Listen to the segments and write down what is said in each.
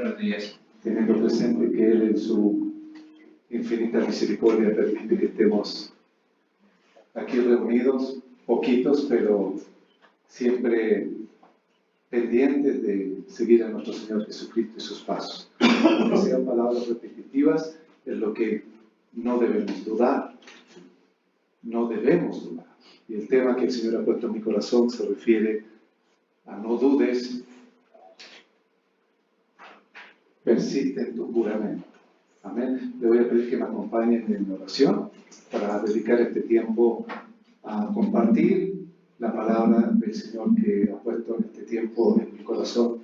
Buenos días. Teniendo presente que Él en su infinita misericordia permite que estemos aquí reunidos, poquitos, pero siempre pendientes de seguir a nuestro Señor Jesucristo y sus pasos. Aunque sean palabras repetitivas, es lo que no debemos dudar. No debemos dudar. Y el tema que el Señor ha puesto en mi corazón se refiere a no dudes, persiste en tu juramento. Amén. Le voy a pedir que me acompañen en oración para dedicar este tiempo a compartir la palabra del Señor que ha puesto en este tiempo en mi corazón.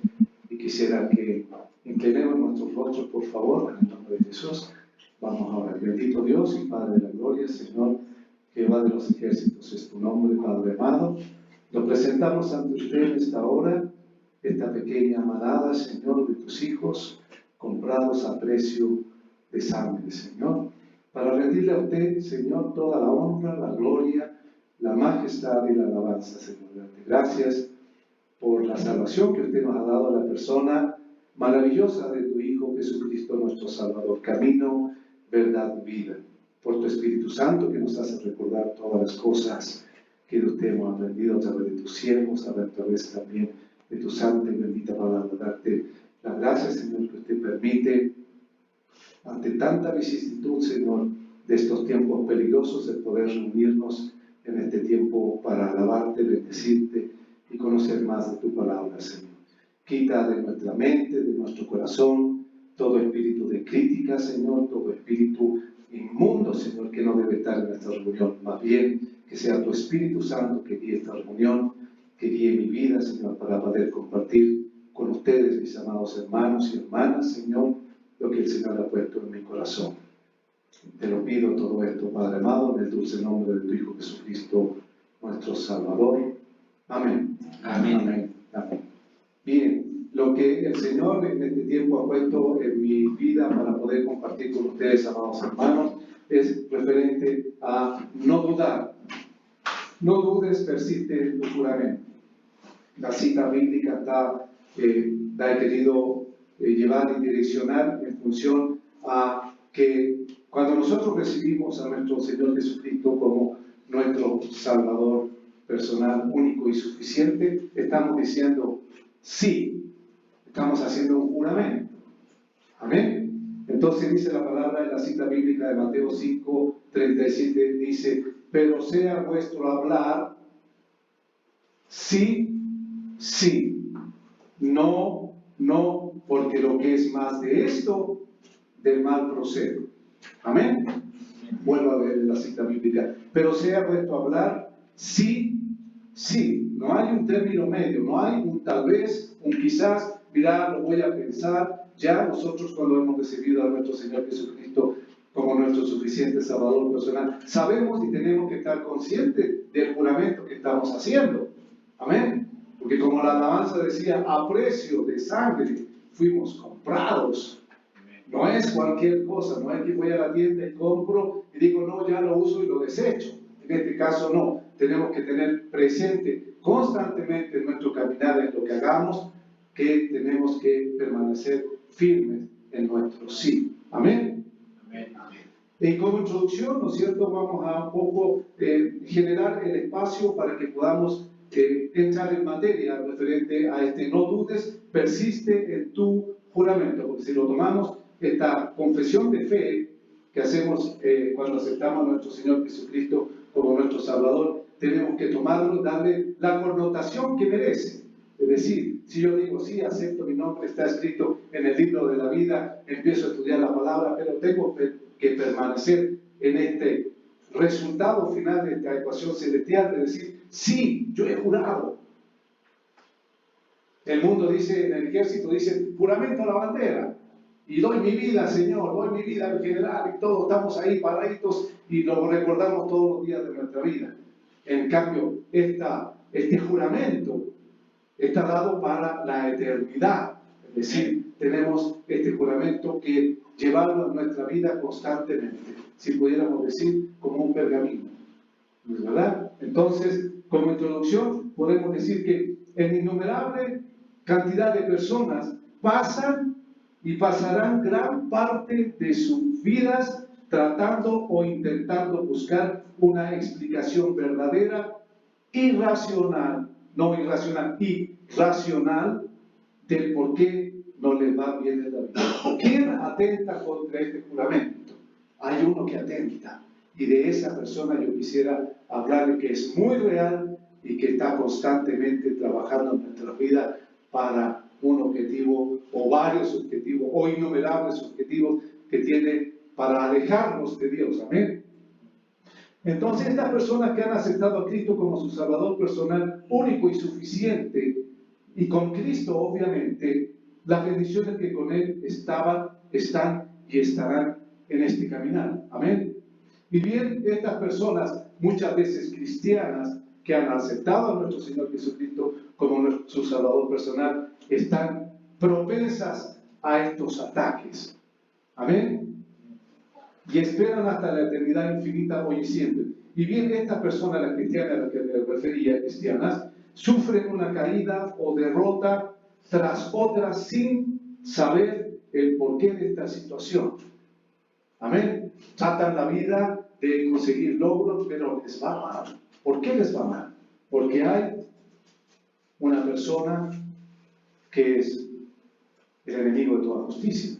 Y quisiera que inclinemos nuestros rostros, por favor, en el nombre de Jesús. Vamos a orar. Bendito Dios y Padre de la gloria, Señor, Jehová de los ejércitos, es tu nombre, Padre amado. Lo presentamos ante usted en esta hora, esta pequeña manada, Señor, de tus hijos, comprados a precio de sangre, Señor, para rendirle a usted, Señor, toda la honra, la gloria, la majestad y la alabanza, Señor. Gracias por la salvación que usted nos ha dado a la persona maravillosa de tu Hijo Jesucristo, nuestro Salvador, camino, verdad y vida. Por tu Espíritu Santo que nos hace recordar todas las cosas que de usted hemos aprendido a través de tus siervos, a través también de tu santa y bendita palabra. Darte las gracias, Señor, que usted permite, ante tanta vicisitud, Señor, de estos tiempos peligrosos, el poder reunirnos en este tiempo para alabarte, bendecirte y conocer más de tu palabra, Señor. Quita de nuestra mente, de nuestro corazón, todo espíritu de crítica, Señor, todo espíritu inmundo, Señor, que no debe estar en esta reunión. Más bien, que sea tu Espíritu Santo que guíe esta reunión, que guíe mi vida, Señor, para poder compartir con ustedes, mis amados hermanos y hermanas, Señor, lo que el Señor ha puesto en mi corazón. Te lo pido todo esto, Padre amado, en el dulce nombre de tu Hijo Jesucristo, nuestro Salvador. Amén. Amén. Amén. Amén. Bien, lo que el Señor en este tiempo ha puesto en mi vida para poder compartir con ustedes, amados hermanos, es referente a no dudar. No dudes, persiste en tu juramento. La cita bíblica la he querido llevar y direccionar en función a que cuando nosotros recibimos a nuestro Señor Jesucristo como nuestro Salvador personal, único y suficiente, estamos diciendo sí, estamos haciendo un juramento. Amén. Entonces dice la palabra en la cita bíblica de Mateo 5:37, dice: pero sea vuestro hablar sí, sí, no, no, porque lo que es más de esto, del mal procede. Amén. Vuelvo a ver la cita bíblica. Pero sea vuestro hablar sí, sí. No hay un término medio, no hay un tal vez, un quizás, mirá, lo voy a pensar. Ya nosotros, cuando hemos recibido a nuestro Señor Jesucristo como nuestro suficiente Salvador personal, sabemos y tenemos que estar conscientes del juramento que estamos haciendo. Amén. Porque como la alabanza decía, a precio de sangre fuimos comprados. No es cualquier cosa, no es que voy a la tienda y compro y digo, no, ya lo uso y lo desecho. En este caso no, tenemos que tener presente constantemente en nuestro caminar, en lo que hagamos, que tenemos que permanecer firmes en nuestro sí. Amén. Amén. Amén. Y como introducción, ¿no es cierto?, vamos a un poco generar el espacio para que podamos entrar en materia referente a este no dudes, persiste en tu juramento. Porque si lo tomamos, esta confesión de fe que hacemos cuando aceptamos a nuestro Señor Jesucristo como nuestro Salvador, tenemos que tomarlo, darle la connotación que merece. Es decir, si yo digo, sí, acepto, mi nombre está escrito en el libro de la vida, empiezo a estudiar la palabra, pero tengo que permanecer en este resultado final de esta ecuación celestial, de decir, sí, yo he jurado. El mundo dice, en el ejército dice, juramento a la bandera. Y doy mi vida, Señor, doy mi vida al general, y todos estamos ahí paraditos y lo recordamos todos los días de nuestra vida. En cambio, este juramento está dado para la eternidad. Es decir, tenemos este juramento que llevarlo en nuestra vida constantemente, si pudiéramos decir, como un pergamino. ¿No es verdad? Entonces, como introducción, podemos decir que en innumerable cantidad de personas pasan y pasarán gran parte de sus vidas tratando o intentando buscar una explicación verdadera, irracional, no irracional, irracional del por qué no les va bien en la vida. ¿Quién atenta contra este juramento? Hay uno que atenta, y de esa persona yo quisiera hablarle, que es muy real y que está constantemente trabajando en nuestra vida para un objetivo o varios objetivos o innumerables objetivos que tiene para alejarnos de Dios. Amén. Entonces, estas personas que han aceptado a Cristo como su Salvador personal, único y suficiente, y con Cristo, obviamente, las bendiciones que con Él estaban, están y estarán en este caminar. Amén. Y bien, estas personas, muchas veces cristianas, que han aceptado a nuestro Señor Jesucristo como su Salvador personal, están propensas a estos ataques. Amén. Y esperan hasta la eternidad infinita hoy y siempre. Y bien, estas personas, las cristianas a las que me refería, cristianas, sufren una caída o derrota tras otra sin saber el porqué de esta situación. Amén. Tratan la vida de conseguir logros, pero les va mal. ¿Por qué les va mal? Porque hay una persona que es el enemigo de toda justicia.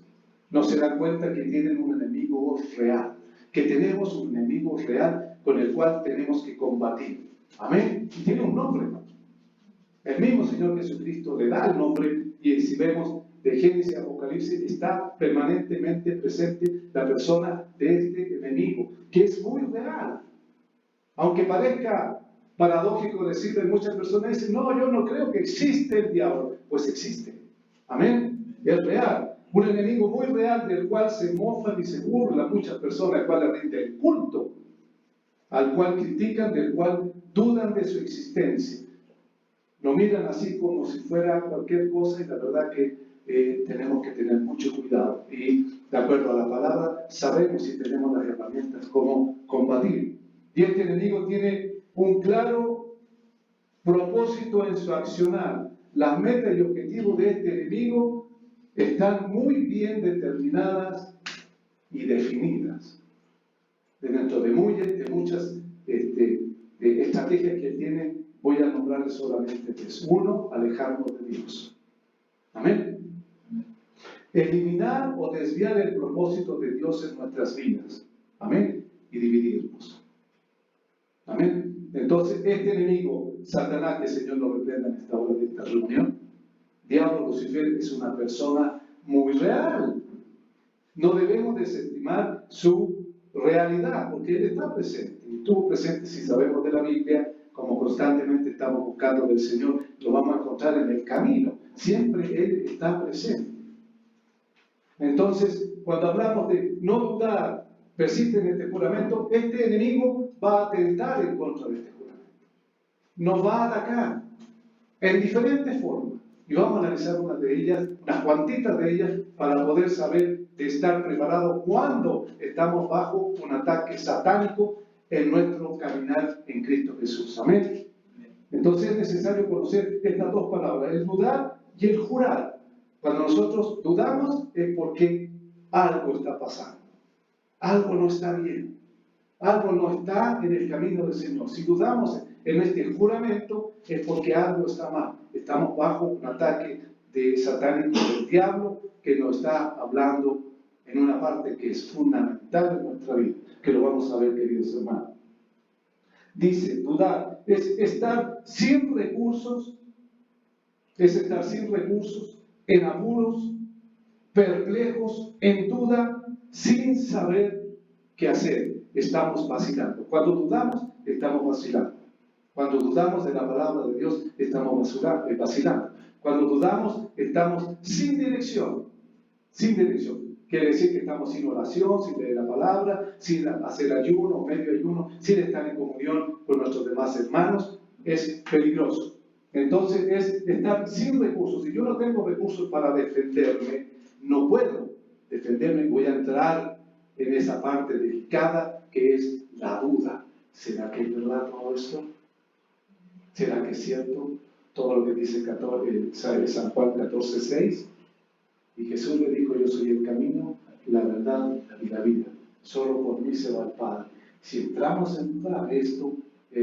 No se dan cuenta que tienen un enemigo real, que tenemos un enemigo real con el cual tenemos que combatir. Amén. Y tiene un nombre. El mismo Señor Jesucristo le da el nombre, y si vemos de Génesis a Apocalipsis, está permanentemente presente la persona de este enemigo, que es muy real. Aunque parezca paradójico decirle, muchas personas dicen, no, yo no creo que existe el diablo. Pues existe. Amén. Es real. Un enemigo muy real del cual se mofan y se burlan muchas personas, al cual le rinden culto, al cual critican, del cual dudan de su existencia. Lo miran así como si fuera cualquier cosa, y la verdad que tenemos que tener mucho cuidado. Y de acuerdo a la palabra, sabemos si tenemos las herramientas cómo combatir. Y este enemigo tiene un claro propósito en su accionar. Las metas y objetivos de este enemigo están muy bien determinadas y definidas. Dentro de muchas estrategias que tiene, voy a nombrarles solamente tres. Uno, alejarnos de Dios. Amén. Eliminar o desviar el propósito de Dios en nuestras vidas. Amén. Y dividirnos. Amén. Entonces, este enemigo, Satanás, que el Señor lo reprenda en esta hora de esta reunión, Diablo Lucifer, es una persona muy real. No debemos desestimar su realidad, porque Él está presente. Y estuvo presente, si sabemos de la Biblia, como constantemente estamos buscando del Señor, lo vamos a encontrar en el camino. Siempre Él está presente. Entonces, cuando hablamos de no dudar, persiste en este juramento, este enemigo va a atentar en contra de este juramento. Nos va a atacar en diferentes formas. Y vamos a analizar una de ellas, unas cuantitas de ellas, para poder saber de estar preparados cuando estamos bajo un ataque satánico en nuestro caminar en Cristo Jesús. Amén. Entonces es necesario conocer estas dos palabras, el dudar y el jurar. Cuando nosotros dudamos es porque algo está pasando, algo no está bien, algo no está en el camino del Señor. Si dudamos en este juramento es porque algo está mal. Estamos bajo un ataque de satánico del diablo que nos está hablando en una parte que es fundamental en nuestra vida, que lo vamos a ver, queridos hermanos. Dice, dudar es estar sin recursos, en apuros, perplejos, en duda, sin saber qué hacer. Estamos vacilando. Cuando dudamos, estamos vacilando. Cuando dudamos de la palabra de Dios, estamos vacilando. Cuando dudamos, estamos sin dirección. Sin dirección. Quiere decir que estamos sin oración, sin leer la palabra, sin hacer ayuno o medio ayuno, sin estar en comunión con nuestros demás hermanos. Es peligroso. Entonces es estar sin recursos. Si yo no tengo recursos para defenderme, no puedo defenderme. Voy a entrar en esa parte delicada que es la duda. ¿Será que es verdad todo esto? ¿Será que es cierto todo lo que dice San Juan 14:6? Y Jesús le dijo, yo soy el camino, la verdad y la vida. Solo por mí se va al Padre. Si entramos en dudar, esto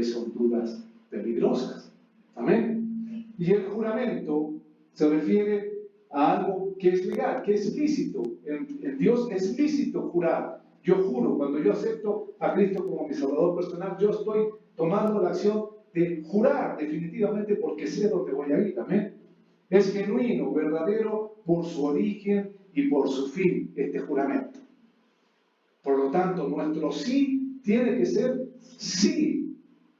son dudas peligrosas. Amén. Y el juramento se refiere a algo que es legal, que es lícito. En Dios es lícito jurar. Yo juro, cuando yo acepto a Cristo como mi Salvador personal, yo estoy tomando la acción de jurar definitivamente porque sé dónde voy a ir. Amén. Es genuino, verdadero por su origen y por su fin, este juramento. Por lo tanto, nuestro sí tiene que ser sí.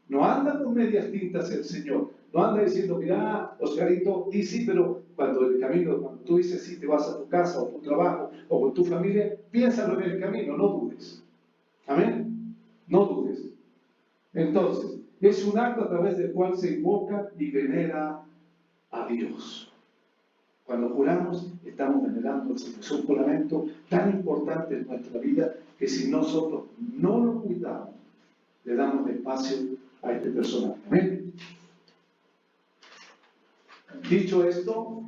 No anda con medias tintas el Señor. No anda diciendo, mira, Oscarito, di sí, pero cuando tú dices sí, te vas a tu casa o tu trabajo o con tu familia, piénsalo en el camino, no dudes. Amén. No dudes. Entonces, es un acto a través del cual se invoca y venera a Dios. Cuando juramos, estamos venerando al Señor. Es un juramento tan importante en nuestra vida que si nosotros no lo cuidamos, le damos espacio a este personaje. Amén. Dicho esto,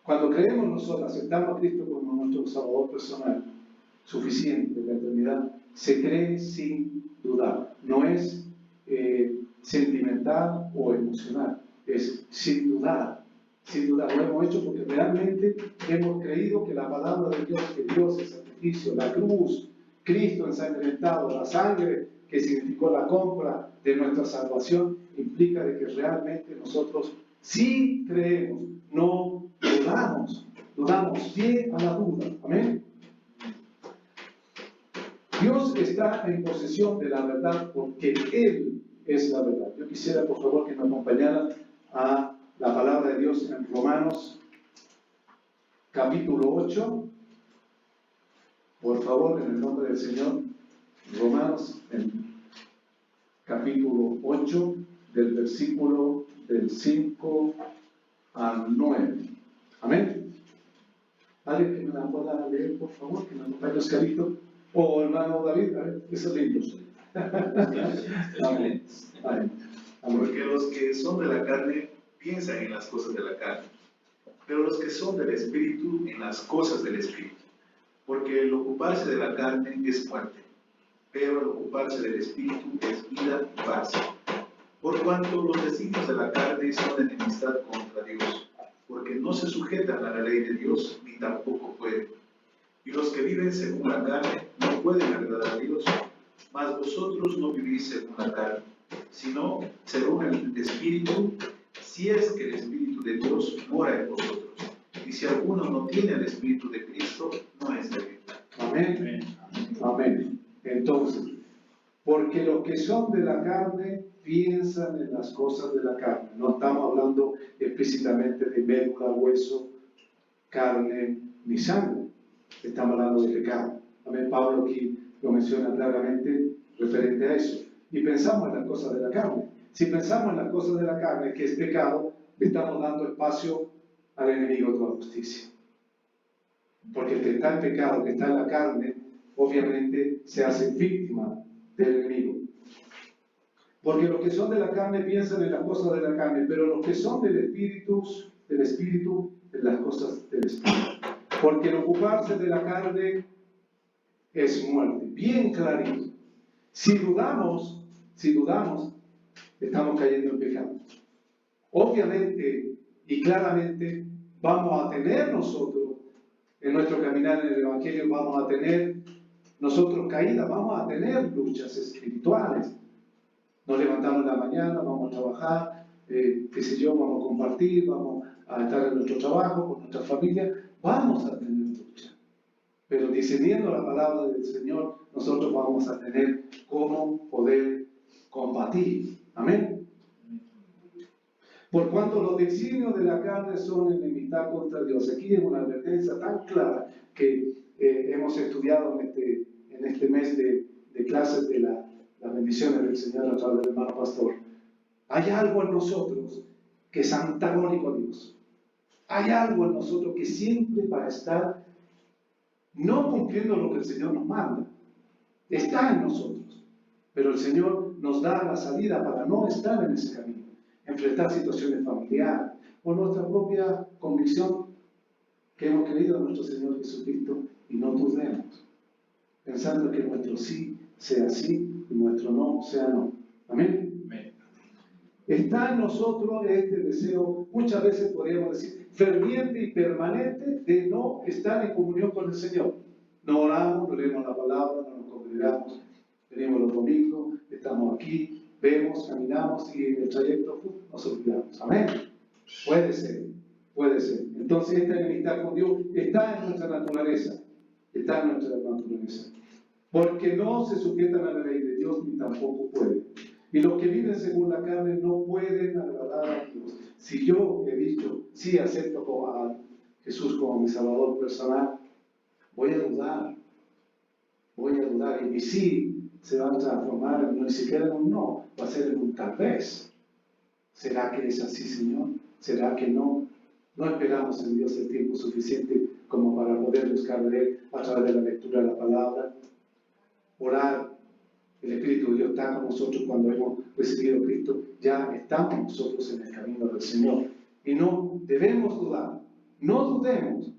cuando creemos nosotros, aceptamos a Cristo como nuestro Salvador personal, suficiente en la eternidad, se cree sin dudar. No es sentimental o emocional, es sin dudar. Sin dudar, lo hemos hecho porque realmente hemos creído que la palabra de Dios, que Dios es sacrificio, la cruz, Cristo ensangrentado, la sangre que significó la compra de nuestra salvación, implica de que realmente nosotros sí creemos, no dudamos pie a la duda. Amén. Dios está en posesión de la verdad porque Él es la verdad. Yo quisiera, por favor, que me acompañaran a la palabra de Dios en Romanos, capítulo 8. Por favor, en el nombre del Señor, Romanos, en capítulo 8, del versículo del 5 al 9. Amén. ¿Alguien que me la pueda leer, por favor? Que me acompañe Oscarito. O hermano David, a ver, esos libros. Amén. Amén. Porque los que son de la carne piensan en las cosas de la carne, pero los que son del Espíritu en las cosas del Espíritu. Porque el ocuparse de la carne es muerte, pero el ocuparse del Espíritu es vida y paz. Por cuanto los designios de la carne son enemistad contra Dios, porque no se sujetan a la ley de Dios, ni tampoco pueden. Y los que viven según la carne no pueden agradar a Dios, mas vosotros no vivís según la carne, sino según el Espíritu, si es que el Espíritu de Dios mora en vosotros. Y si alguno no tiene el Espíritu de Cristo, no es de él. Amén. Amén. Entonces, porque los que son de la carne piensan en las cosas de la carne. No estamos hablando explícitamente de médula, hueso, carne ni sangre. Estamos hablando de pecado. Amén. Pablo aquí lo menciona claramente referente a eso. Y pensamos en las cosas de la carne. Si pensamos en las cosas de la carne, que es pecado, le estamos dando espacio al enemigo de la justicia. Porque el que está en pecado, que está en la carne, obviamente se hace víctima del enemigo. Porque los que son de la carne piensan en las cosas de la carne, pero los que son del Espíritu en las cosas del Espíritu. Porque el ocuparse de la carne es muerte. Bien clarito. Si dudamos, estamos cayendo en pecado. Obviamente y claramente vamos a tener nosotros, en nuestro caminar en el Evangelio, vamos a tener nosotros caídas, vamos a tener luchas espirituales. Nos levantamos en la mañana, vamos a trabajar, vamos a compartir, vamos a estar en nuestro trabajo, con nuestra familia, vamos a tener lucha. Pero discerniendo la palabra del Señor, nosotros vamos a tener cómo poder combatir. Amén. Por cuanto los designios de la carne son enemistad contra Dios. Aquí es una advertencia tan clara que hemos estudiado en este mes de clases de las bendiciones del Señor a través del hermano pastor. Hay algo en nosotros que es antagónico a Dios. Hay algo en nosotros que siempre va a estar no cumpliendo lo que el Señor nos manda. Está en nosotros. Pero el Señor nos da la salida para no estar en ese camino. Enfrentar situaciones familiares, por nuestra propia convicción que hemos creído en nuestro Señor Jesucristo y no dudemos, pensando que nuestro sí sea sí y nuestro no sea no. Amén. Amén. Está en nosotros este deseo, muchas veces podríamos decir, ferviente y permanente de no estar en comunión con el Señor. No oramos, no leemos la palabra, no nos congregamos, venimos los domingos, estamos aquí, vemos, caminamos y en el trayecto nos olvidamos. Amén. Puede ser, puede ser. Entonces esta enemistad con Dios está en nuestra naturaleza, está en nuestra naturaleza. Porque no se sujetan a la ley de Dios ni tampoco pueden. Y los que viven según la carne no pueden agradar a Dios. Si yo he dicho, sí acepto a Jesús como mi Salvador personal, voy a dudar. Y mi sí se va a transformar en no, ni siquiera en un no, va a ser en un tal vez. ¿Será que es así, Señor? ¿Será que no? No esperamos en Dios el tiempo suficiente como para poder buscar de Él a través de la lectura de la palabra. Orar, el Espíritu de Dios está con nosotros cuando hemos recibido a Cristo, ya estamos nosotros en el camino del Señor. Y no debemos dudar, no dudemos,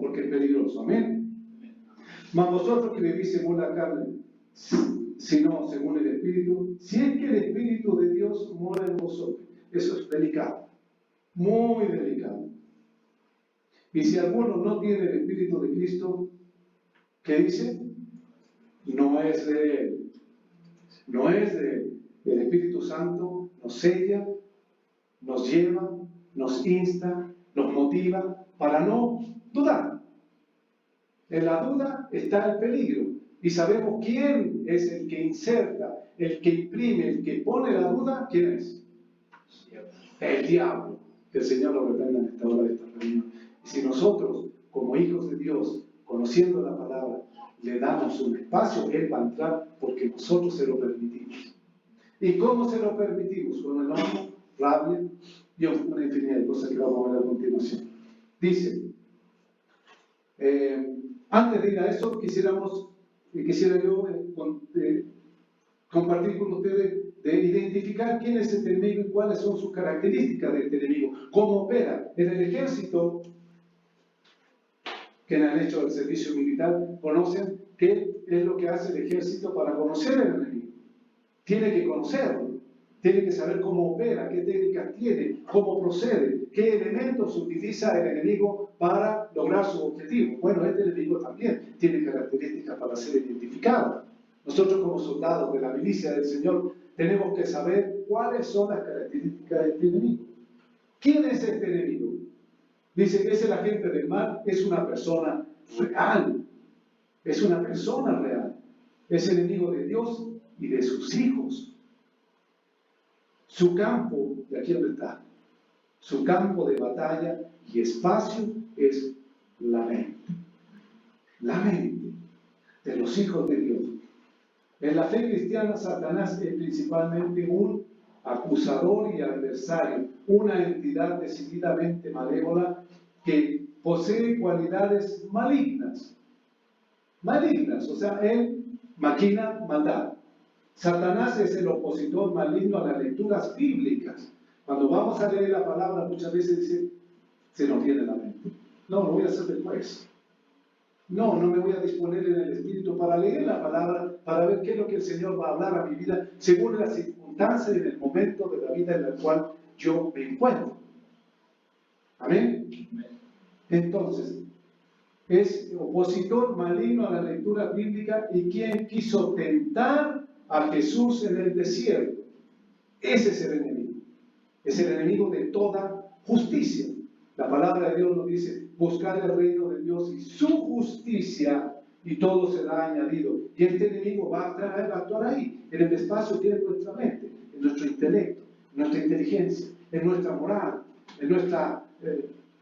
porque es peligroso. Amén. Mas vosotros que vivís según la carne, sino según el Espíritu, si es que el Espíritu de Dios mora en vosotros. Eso es delicado, muy delicado. Y si alguno no tiene el Espíritu de Cristo, ¿qué dice? No es de Él. No es de Él. El Espíritu Santo nos sella, nos lleva, nos insta, nos motiva para no dudar. En la duda está el peligro. Y sabemos quién es el que inserta, el que imprime, el que pone la duda. ¿Quién es? El diablo. Que el Señor lo reprenda en esta hora de esta reunión. Y si nosotros, como hijos de Dios, conociendo la palabra, le damos un espacio, Él va a entrar porque nosotros se lo permitimos. ¿Y cómo se lo permitimos? Con enojo, rabia y una infinidad de cosas que vamos a ver a continuación. Dice, antes de ir a eso, quisiera yo compartir con ustedes de identificar quién es este enemigo y cuáles son sus características de este enemigo, cómo opera. En el ejército, que han hecho el servicio militar, conocen qué es lo que hace el ejército para conocer al enemigo. Tiene que conocerlo, tiene que saber cómo opera, qué técnicas tiene, cómo procede, qué elementos utiliza el enemigo para lograr su objetivo. Bueno, este enemigo también tiene características para ser identificado. Nosotros como soldados de la milicia del Señor tenemos que saber cuáles son las características de este enemigo. ¿Quién es este enemigo? Dice que es el agente del mal, es una persona real. Es una persona real. Es enemigo de Dios y de sus hijos. Su campo, de aquí donde está, su campo de batalla y espacio es la mente. La mente de los hijos de Dios. En la fe cristiana, Satanás es principalmente un acusador y adversario, una entidad decididamente malévola que posee cualidades malignas. Malignas, o sea, él maquina maldad. Satanás es el opositor maligno a las lecturas bíblicas. Cuando vamos a leer la palabra, muchas veces dice, se nos viene la mente. No, lo voy a hacer después. No me voy a disponer en el Espíritu para leer la palabra, para ver qué es lo que el Señor va a hablar a mi vida, según las circunstancias y en el momento de la vida en la cual yo me encuentro. Amén. Entonces, es opositor maligno a la lectura bíblica y quien quiso tentar a Jesús en el desierto. Ese es el enemigo. Es el enemigo de toda justicia. La palabra de Dios nos dice, buscar el reino de Dios y su justicia y todo será añadido. Y este enemigo va a actuar ahí, en el espacio que es nuestra mente, en nuestro intelecto, en nuestra inteligencia, en nuestra moral, en nuestra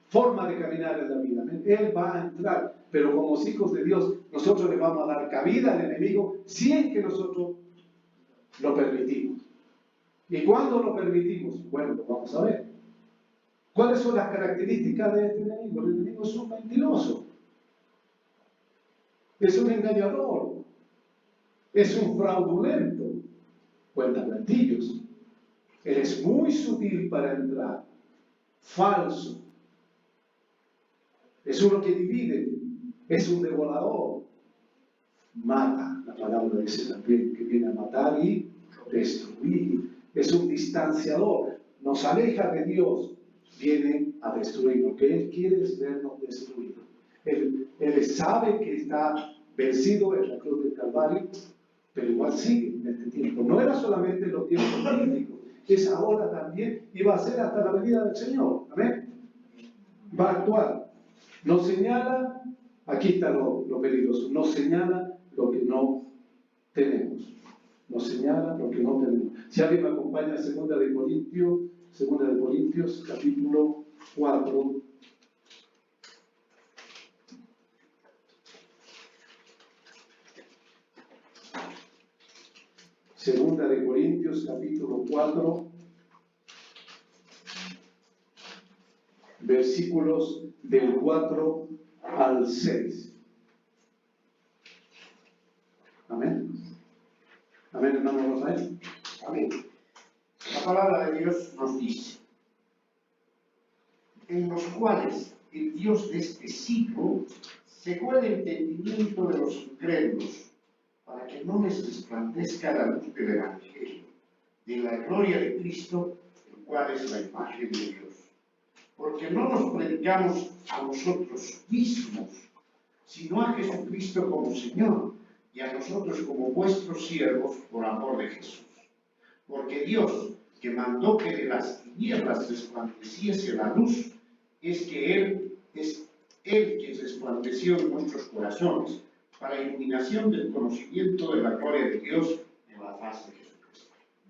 forma de caminar en la vida. Él va a entrar, pero como hijos de Dios, nosotros le vamos a dar cabida al enemigo si es que nosotros lo permitimos. ¿Y cuándo lo permitimos? Bueno, lo vamos a ver. ¿Cuáles son las características de este enemigo? El enemigo es un mentiroso, es un engañador, es un fraudulento, cuenta cuentillos. Él es muy sutil para entrar. falso, es uno que divide, es un devorador, mata, la palabra dice también, que viene a matar y destruir, es un distanciador, nos aleja de Dios, viene a destruir. Lo que Él quiere es vernos destruidos. Él sabe que está vencido en la cruz del Calvario, pero igual sigue en este tiempo. No era solamente en los tiempos bíblicos, es ahora también y va a ser hasta la venida del Señor. Amén. Va a actuar. Nos señala, aquí está lo peligroso, nos señala lo que no tenemos. Nos señala lo que no tenemos. Si alguien me acompaña a 2 de Corintios, capítulo 4. Segunda de Corintios, capítulo 4, versículos del 4 al 6. Amén. Amén, hermano Rafael. Amén. La palabra de Dios nos dice, en los cuales el Dios de este siglo cegó el entendimiento de los incrédulos, para que no les resplandezca la luz del Evangelio, de la gloria de Cristo, el cual es la imagen de Dios. Porque no nos predicamos a nosotros mismos, sino a Jesucristo como Señor, y a nosotros como vuestros siervos por amor de Jesús. Porque Dios, que mandó que de las tinieblas resplandeciese la luz, es Él quien resplandeció en nuestros corazones, para iluminación del conocimiento de la gloria de Dios en la faz de Jesucristo.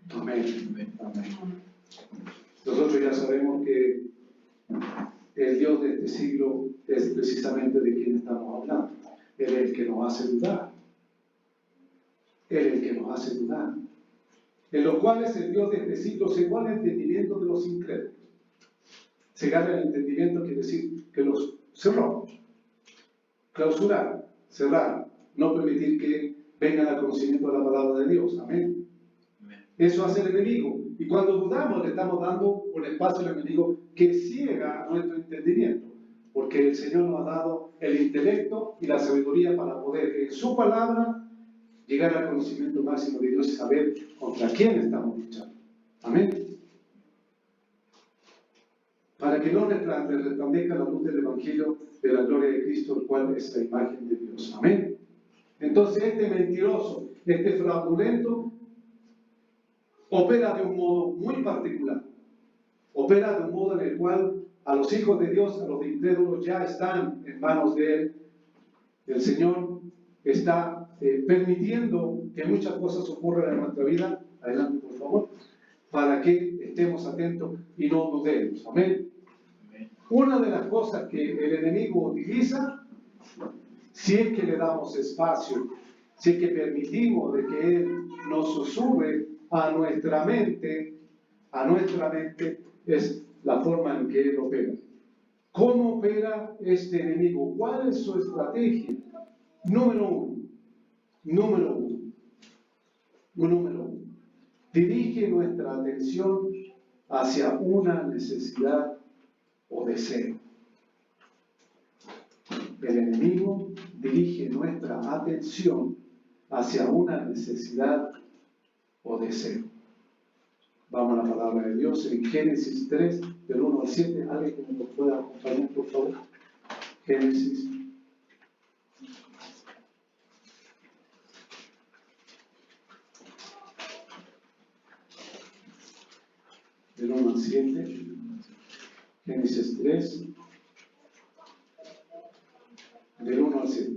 Amén. Amén. Nosotros ya sabemos que el Dios de este siglo es precisamente de quien estamos hablando. Él es el que nos hace dudar. Él es el que nos hace dudar. En los cuales el Dios de este siglo cegó el entendimiento de los incrédulos. Cegar el entendimiento quiere decir que los cerró, clausurar, cerrar, no permitir que vengan al conocimiento de la palabra de Dios. Amén. Eso hace el enemigo. Y cuando dudamos, le estamos dando un espacio al enemigo que ciega nuestro entendimiento. Porque el Señor nos ha dado el intelecto y la sabiduría para poder, en su palabra, llegar al conocimiento máximo de Dios y saber contra quién estamos luchando. Amén. Para que no resplandezca la luz del Evangelio de la gloria de Cristo, el cual es la imagen de Dios. Amén. Entonces, este mentiroso, este fraudulento, opera de un modo muy particular. Opera de un modo en el cual a los hijos de Dios, a los incrédulos, ya están en manos de Él. El Señor está permitiendo que muchas cosas ocurran en nuestra vida. Adelante, por favor. Para que estemos atentos y no dudemos. Amén. Una de las cosas que el enemigo utiliza, si es que le damos espacio, si es que permitimos de que Él nos susurre a nuestra mente, es la forma en que Él opera. ¿Cómo opera este enemigo? ¿Cuál es su estrategia? Número uno. Dirige nuestra atención hacia una necesidad o deseo. El enemigo dirige nuestra atención hacia una necesidad o deseo. Vamos a la palabra de Dios en Génesis 3, del 1 al 7. ¿Alguien que nos pueda acompañar, por favor? Génesis. Del 1 al 7. Génesis 3, del 1 al 7.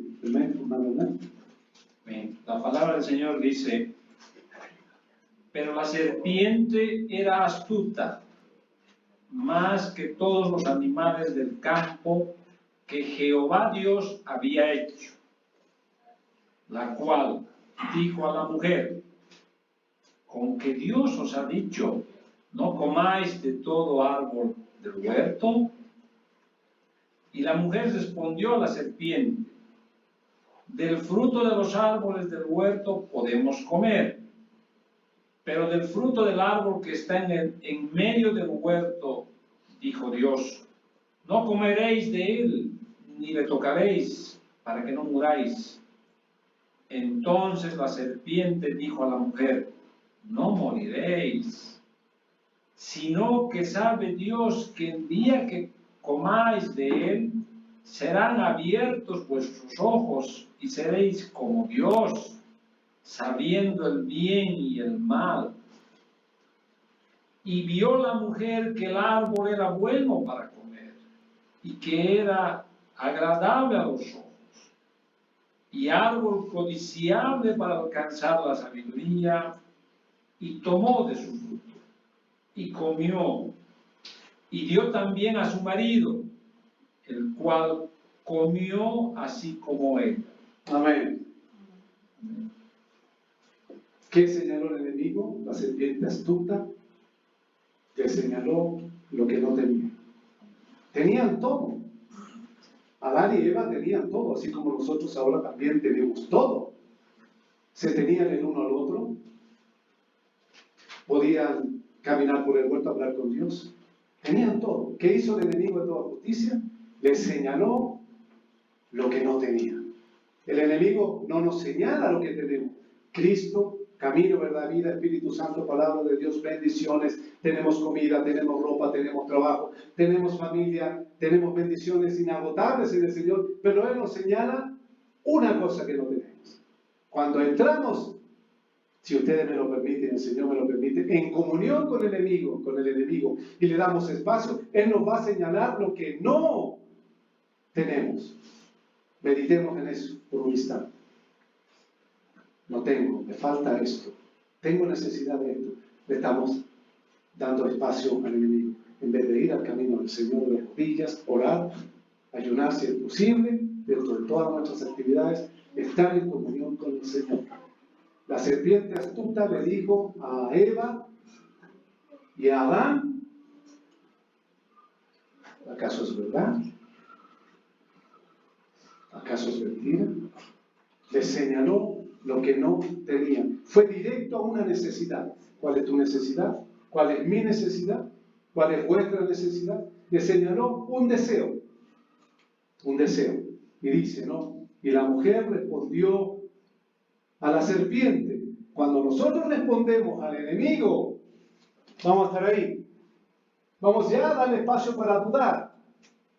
La palabra del Señor dice: pero la serpiente era astuta, más que todos los animales del campo que Jehová Dios había hecho, la cual dijo a la mujer: ¿con que Dios os ha dicho, no comáis de todo árbol del huerto? Y la mujer respondió a la serpiente: del fruto de los árboles del huerto podemos comer, pero del fruto del árbol que está en medio del huerto, dijo Dios, no comeréis de él, ni le tocaréis, para que no muráis. Entonces la serpiente dijo a la mujer, no moriréis, sino que sabe Dios que el día que comáis de él, serán abiertos vuestros ojos y seréis como Dios, sabiendo el bien y el mal. Y vio la mujer que el árbol era bueno para comer y que era agradable a los ojos y árbol codiciable para alcanzar la sabiduría, y tomó de su fruto y comió y dio también a su marido, el cual comió así como ella. Amén. ¿Qué señaló el enemigo? La serpiente astuta le señaló lo que no tenía. Tenían todo. Adán y Eva tenían todo, así como nosotros ahora también tenemos todo. Se tenían el uno al otro. Podían caminar por el huerto a hablar con Dios. Tenían todo. ¿Qué hizo el enemigo de toda justicia? Les señaló lo que no tenían. El enemigo no nos señala lo que tenemos. Cristo, camino, verdad, vida, Espíritu Santo, palabra de Dios, bendiciones. Tenemos comida, tenemos ropa, tenemos trabajo, tenemos familia, tenemos bendiciones inagotables en el Señor. Pero Él nos señala una cosa que no tenemos. Cuando entramos, si ustedes me lo permiten, el Señor me lo permite, en comunión con el enemigo, y le damos espacio, Él nos va a señalar lo que no tenemos. Meditemos en eso por un instante. No tengo, me falta esto, tengo necesidad de esto. Le estamos dando espacio al enemigo. En vez de ir al camino del Señor de las rodillas, orar, ayunar si es posible, dentro de todas nuestras actividades, estar en comunión con el Señor. La serpiente astuta le dijo a Eva y a Adán, ¿acaso es verdad? ¿Acaso es mentira? Les señaló lo que no tenían. Fue directo a una necesidad. ¿Cuál es tu necesidad? ¿Cuál es mi necesidad? ¿Cuál es vuestra necesidad? Le señaló un deseo. Un deseo. Y dice, ¿no? Y la mujer respondió a la serpiente. Cuando nosotros respondemos al enemigo, vamos a estar ahí. Vamos ya a darle espacio para dudar.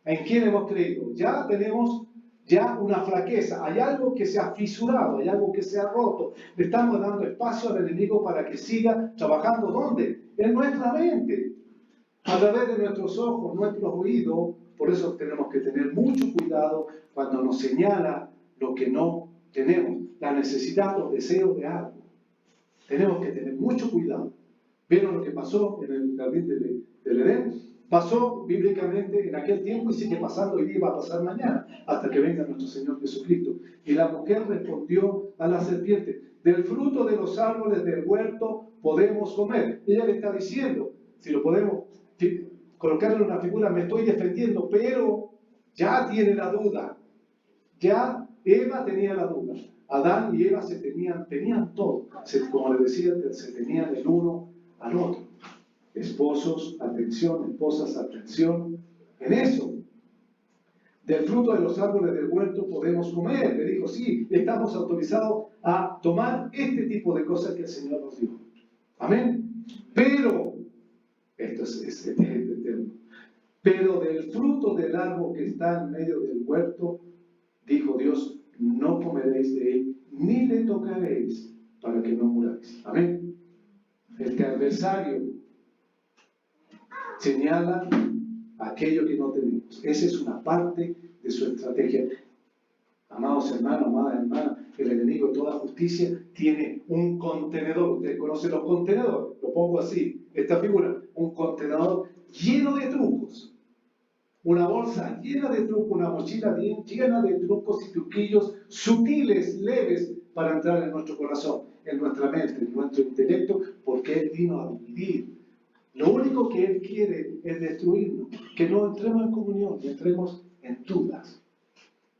¿En quién hemos creído? Ya tenemos una flaqueza, hay algo que se ha fisurado, hay algo que se ha roto. Le estamos dando espacio al enemigo para que siga trabajando. ¿Dónde? En nuestra mente, a través de nuestros ojos, nuestros oídos. Por eso tenemos que tener mucho cuidado cuando nos señala lo que no tenemos, la necesidad, los deseos de algo. Tenemos que tener mucho cuidado. ¿Vieron lo que pasó en el jardín del Edén? Pasó bíblicamente en aquel tiempo y sigue pasando hoy día y va a pasar mañana, hasta que venga nuestro Señor Jesucristo. Y la mujer respondió a la serpiente, del fruto de los árboles del huerto podemos comer. Ella le está diciendo, si lo podemos colocar en una figura, me estoy defendiendo, pero ya tiene la duda. Ya Eva tenía la duda. Adán y Eva tenían todo. Como le decía, se tenían el uno al otro. Esposos, atención, esposas, atención. En eso, del fruto de los árboles del huerto podemos comer. Le dijo, sí, estamos autorizados a tomar este tipo de cosas que el Señor nos dio. Amén. Pero, esto es eterno. Pero del fruto del árbol que está en medio del huerto, dijo Dios, no comeréis de él, ni le tocaréis, para que no muráis. Amén. El adversario señala aquello que no tenemos. Esa es una parte de su estrategia. Amados hermanos, amadas hermanas, el enemigo de toda justicia tiene un contenedor. Ustedes conocen los contenedores, lo pongo así, esta figura, un contenedor lleno de trucos. Una bolsa llena de trucos, una mochila llena de trucos y truquillos sutiles, leves, para entrar en nuestro corazón, en nuestra mente, en nuestro intelecto, porque Él vino a dividir. Lo único que Él quiere es destruirnos, que no entremos en comunión, que entremos en dudas.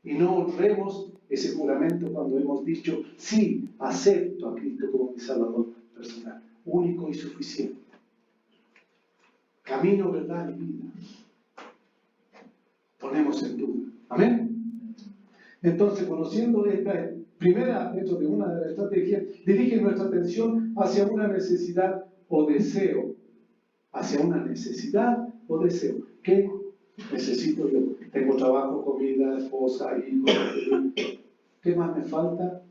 Y no honremos ese juramento cuando hemos dicho, sí, acepto a Cristo como mi Salvador personal, único y suficiente. camino, verdad y vida. Ponemos en duda. Amén. Entonces, conociendo esta primera, hecho de una de las estrategias, dirige nuestra atención hacia una necesidad o deseo. Hacia una necesidad o deseo. ¿Qué necesito yo? Tengo trabajo, comida, esposa, hijos. ¿Qué más me falta?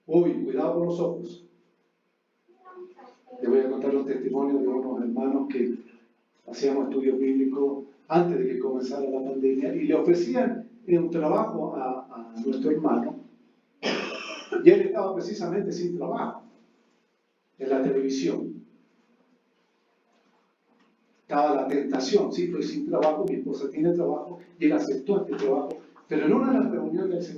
Uy, cuidado con los ojos. Les voy a contar los testimonios de unos hermanos que hacíamos estudios bíblicos antes de que comenzara la pandemia y le ofrecían un trabajo a nuestro hermano y él estaba precisamente sin trabajo en la televisión. Estaba la tentación, sí, estoy sin trabajo, mi esposa tiene trabajo y él aceptó este trabajo, pero en una de las reuniones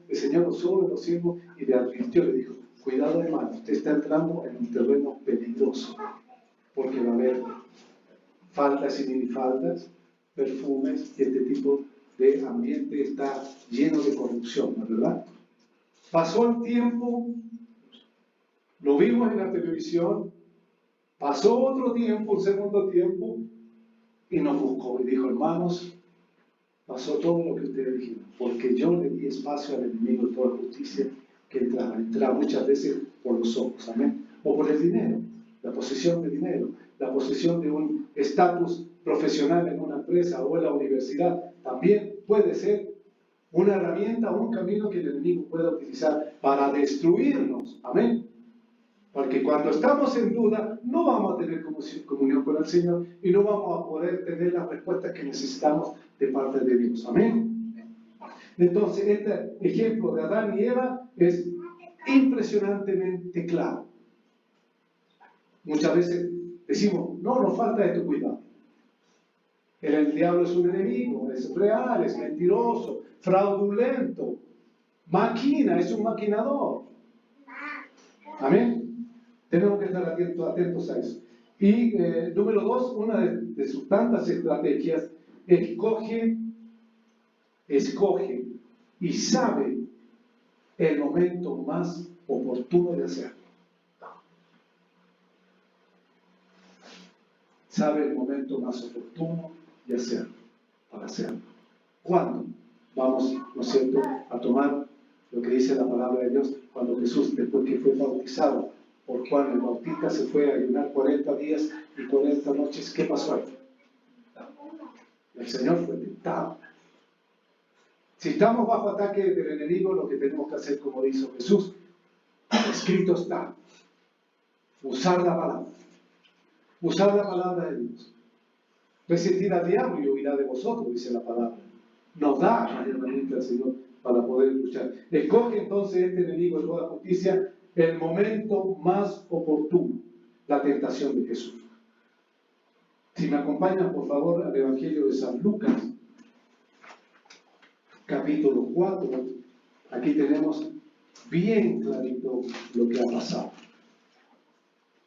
el Señor lo sobre los siervos y le advirtió, le dijo, cuidado hermano, usted está entrando en un terreno peligroso porque va a haber faldas y minifaldas, perfumes y este tipo de ambiente está lleno de corrupción, ¿no es verdad? Pasó el tiempo, lo vimos en la televisión, pasó otro tiempo, un segundo tiempo, y nos buscó y dijo, hermanos, pasó todo lo que ustedes dijeron, porque yo le di espacio al enemigo de toda justicia que entraba muchas veces por los ojos, amén, o por el dinero, la posesión de dinero, la posesión de un estatus profesional en una empresa o en la universidad, también puede ser una herramienta o un camino que el enemigo pueda utilizar para destruirnos, amén. Porque cuando estamos en duda, no vamos a tener comunión con el Señor y no vamos a poder tener las respuestas que necesitamos de parte de Dios. Amén. Entonces, este ejemplo de Adán y Eva es impresionantemente claro. Muchas veces decimos, no, nos falta esto, cuidado. El diablo es un enemigo, es real, es mentiroso, fraudulento, maquina, es un maquinador. Amén. Tenemos que estar atentos a eso. Y número 2, una de sus tantas estrategias, escoge y sabe el momento más oportuno de hacerlo. Sabe el momento más oportuno de hacerlo, para hacerlo. ¿Cuándo? Vamos, ¿no es cierto?, a tomar lo que dice la palabra de Dios cuando Jesús, después que fue bautizado por Juan el Bautista, se fue a ayunar 40 días y 40 noches. ¿Qué pasó ahí? El Señor fue tentado. Si estamos bajo ataque del enemigo, lo que tenemos que hacer, como dice Jesús, escrito está, usar la palabra de Dios. Resistir al diablo y huirá de vosotros, dice la palabra. Nos da la herramienta al Señor para poder luchar. Escoge entonces este enemigo de toda justicia el momento más oportuno, la tentación de Jesús. Si me acompañan, por favor, al Evangelio de San Lucas, capítulo 4, aquí tenemos bien clarito lo que ha pasado.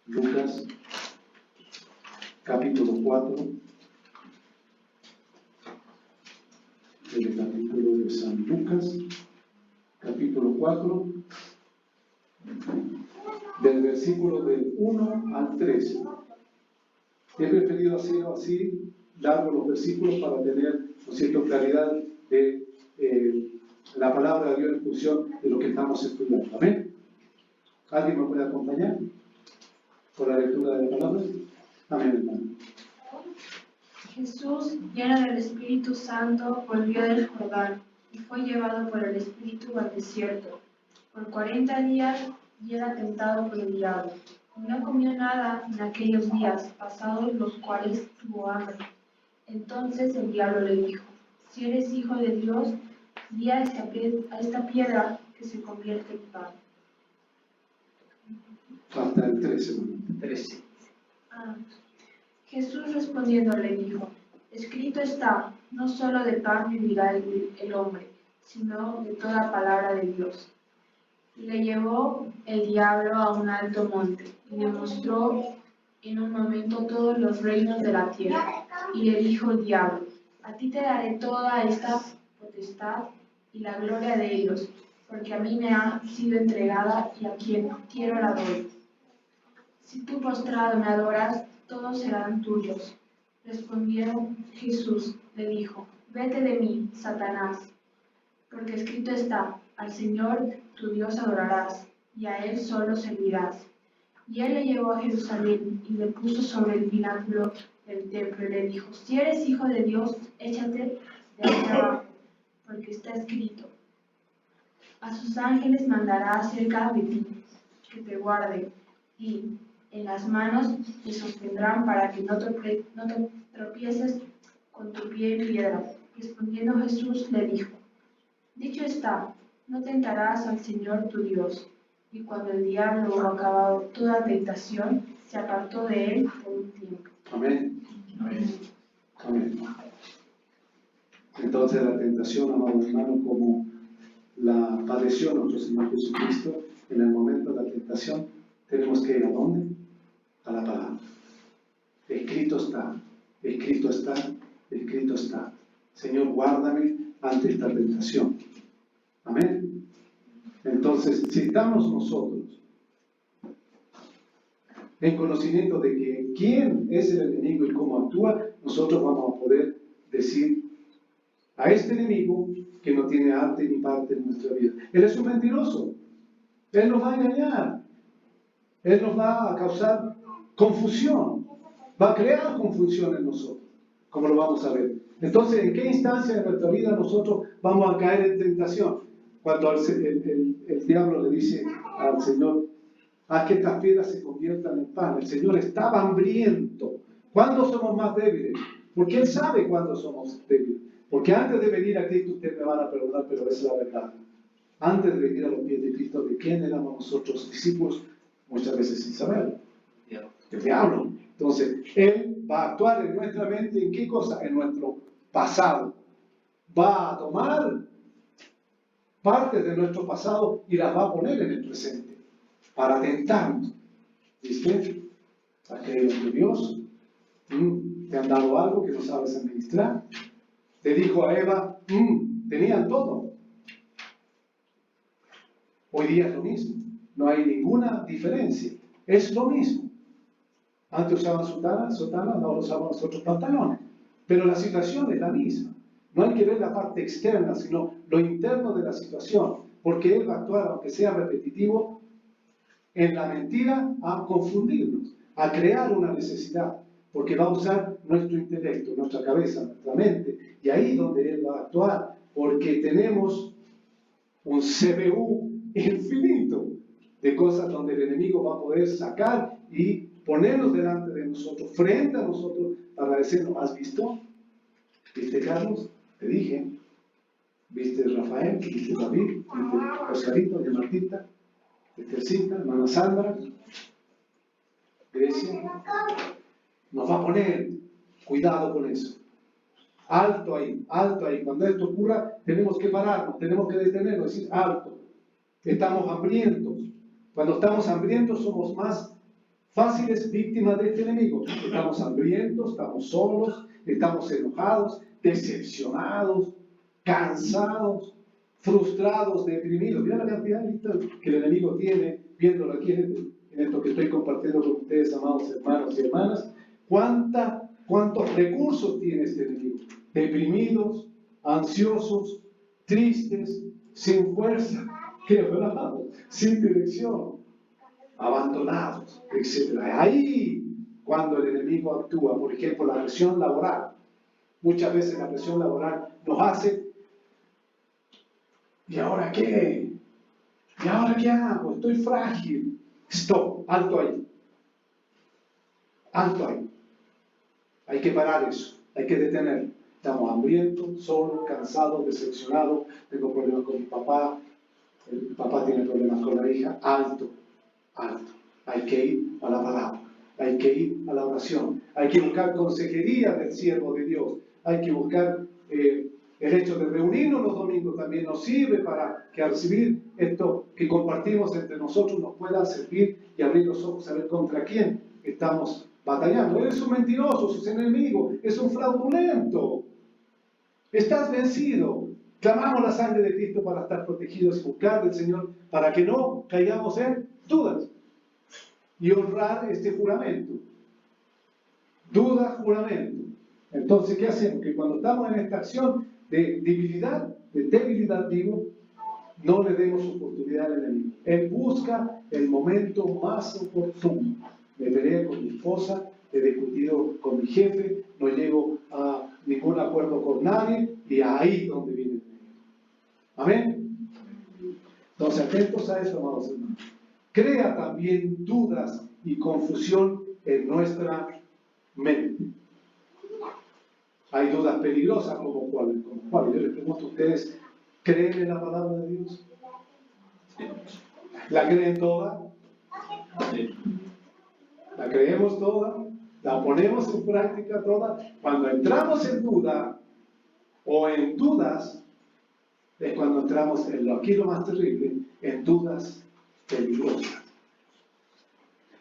Lucas, capítulo 4, el capítulo de San Lucas, capítulo 4, del versículo del 1 al 13. He preferido hacerlo así, largo los versículos, para tener, ¿no es cierto?, claridad de la palabra de Dios en función de lo que estamos estudiando. ¿Amén? ¿Alguien me puede acompañar por la lectura de la palabra? Amén, hermano. Jesús, lleno del Espíritu Santo, volvió del Jordán y fue llevado por el Espíritu al desierto. Por 40 días y era tentado por el diablo. No comió nada en aquellos días, pasados los cuales tuvo hambre. Entonces el diablo le dijo, si eres hijo de Dios, di a esta piedra que se convierte en pan. Falta el 13. 13. Jesús respondiendo le dijo, escrito está, no solo de pan vivirá el hombre, sino de toda palabra de Dios. Le llevó el diablo a un alto monte y le mostró en un momento todos los reinos de la tierra. Y le dijo el diablo, a ti te daré toda esta potestad y la gloria de ellos, porque a mí me ha sido entregada y a quien quiero la doy. Si tú postrado me adoras, todos serán tuyos. Respondiendo Jesús, le dijo: Vete de mí, Satanás, porque escrito está: al Señor tu Dios adorarás, y a Él solo servirás. Y Él le llevó a Jerusalén y le puso sobre el pináculo del templo y le dijo: Si eres hijo de Dios, échate de ahí abajo, porque está escrito: a sus ángeles mandará acerca de ti, que te guarden, y en las manos te sostendrán para que no te tropieces con tu pie en piedra. Respondiendo Jesús le dijo: Dicho está, no tentarás al Señor tu Dios. Y cuando el diablo hubo acabado toda tentación, se apartó de él por un tiempo. Amén. Amén. Entonces la tentación, amado hermano, como la padeció nuestro Señor Jesucristo, en el momento de la tentación, tenemos que ir ¿a dónde? A la palabra. Escrito está, escrito está, escrito está. Señor, guárdame ante esta tentación. Amén. Entonces, si estamos nosotros en conocimiento de que quién es el enemigo y cómo actúa, nosotros vamos a poder decir a este enemigo que no tiene arte ni parte en nuestra vida. Él es un mentiroso. Él nos va a engañar. Él nos va a causar confusión. Va a crear confusión en nosotros, como lo vamos a ver. Entonces, ¿en qué instancia de nuestra vida nosotros vamos a caer en tentación? Cuando el diablo le dice al Señor: haz que estas piedras se conviertan en pan. El Señor estaba hambriento. ¿Cuándo somos más débiles? Porque Él sabe cuándo somos débiles. Porque antes de venir a Cristo, ustedes me van a perdonar, pero es la verdad. Antes de venir a los pies de Cristo, ¿de quién éramos nosotros discípulos? Muchas veces sin saberlo. El diablo. Entonces, Él va a actuar en nuestra mente, ¿en qué cosa? En nuestro pasado. Va a tomar partes de nuestro pasado y las va a poner en el presente para tentarnos. ¿Viste? ¿Has creído en tu Dios? ¿Te han dado algo que no sabes administrar? Te dijo a Eva: tenían todo. Hoy día es lo mismo. No hay ninguna diferencia. Es lo mismo. Antes usaban sotanas, ahora usamos nosotros pantalones. Pero la situación es la misma. No hay que ver la parte externa, sino lo interno de la situación. Porque Él va a actuar, aunque sea repetitivo, en la mentira a confundirnos, a crear una necesidad. Porque va a usar nuestro intelecto, nuestra cabeza, nuestra mente. Y ahí es donde Él va a actuar. Porque tenemos un CPU infinito de cosas donde el enemigo va a poder sacar y ponernos delante de nosotros, frente a nosotros, para decirnos: ¿has visto? ¿Viste, Carlos? Te dije. ¿Viste, Rafael? ¿Viste, David? ¿Viste, Oscarito? ¿De Martita? Esthercita, hermana Sandra? Grecia. Nos va a poner cuidado con eso. Alto ahí, alto ahí. Cuando esto ocurra, tenemos que pararnos, tenemos que detenernos, decir: alto. Estamos hambrientos. Cuando estamos hambrientos somos más fáciles víctimas de este enemigo. Estamos hambrientos, estamos solos, estamos enojados, decepcionados, cansados, frustrados, deprimidos. Mira la cantidad que el enemigo tiene, viéndolo aquí en esto que estoy compartiendo con ustedes, amados hermanos y hermanas. ¿Cuántos recursos tiene este enemigo? Deprimidos, ansiosos, tristes, sin fuerza, quebrados, sin dirección, abandonados, etc. Ahí, cuando el enemigo actúa, por ejemplo, la presión laboral. Muchas veces la presión laboral nos hace: ¿y ahora qué? ¿Y ahora qué hago? Estoy frágil. Stop, alto ahí. Alto ahí. Hay que parar eso, hay que detenerlo. Estamos hambrientos, solos, cansados, decepcionados. Tengo problemas con mi papá, el papá tiene problemas con la hija. Alto, alto. Hay que ir a la palabra, hay que ir a la oración, hay que buscar consejería del siervo de Dios, hay que buscar el hecho de reunirnos los domingos también nos sirve para que al recibir esto que compartimos entre nosotros nos pueda servir y abrir los ojos a ver contra quién estamos batallando. Él es un mentiroso, es un enemigo, es un fraudulento. Estás vencido. Clamamos la sangre de Cristo para estar protegidos y buscar del Señor para que no caigamos en dudas y honrar este juramento. Duda, juramento. Entonces, ¿qué hacemos? Que cuando estamos en esta acción de debilidad, digo, no le demos oportunidad al enemigo. Él busca el momento más oportuno. Me peleé con mi esposa, he discutido con mi jefe, no llego a ningún acuerdo con nadie, y ahí es donde viene el enemigo. Amén. Entonces, atentos a eso, amados hermanos. Crea también dudas y confusión en nuestra mente. Hay dudas peligrosas como cuáles. Yo les pregunto a ustedes, ¿creen en la palabra de Dios? ¿La creen toda? ¿La creemos toda? ¿La ponemos en práctica toda? Cuando entramos en duda o en dudas, es cuando entramos en aquí lo más terrible, en dudas peligrosas.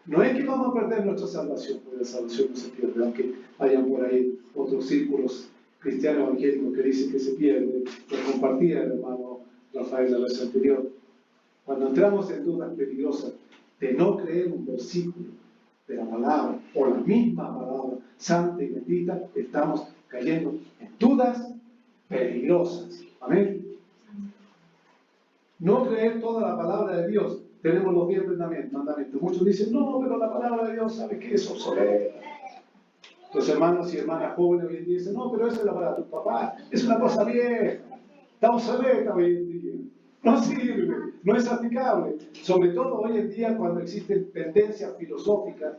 No es que vamos a perder nuestra salvación, porque la salvación no se pierde, aunque hayan por ahí otros círculos cristianos evangélicos que dicen que se pierde. Lo compartía el hermano Rafael la vez anterior. Cuando entramos en dudas peligrosas de no creer un versículo de la palabra o la misma palabra santa y bendita, estamos cayendo en dudas peligrosas. Amén. No creer toda la palabra de Dios. Tenemos los 10 mandamientos. Muchos dicen, no, pero la palabra de Dios sabe que es obsoleta. Los hermanos y hermanas jóvenes hoy en día dicen, no, pero esa es la palabra de tu papá. Es una cosa vieja. Está obsoleta hoy en día. No sirve. No es aplicable. Sobre todo hoy en día cuando existen tendencias filosóficas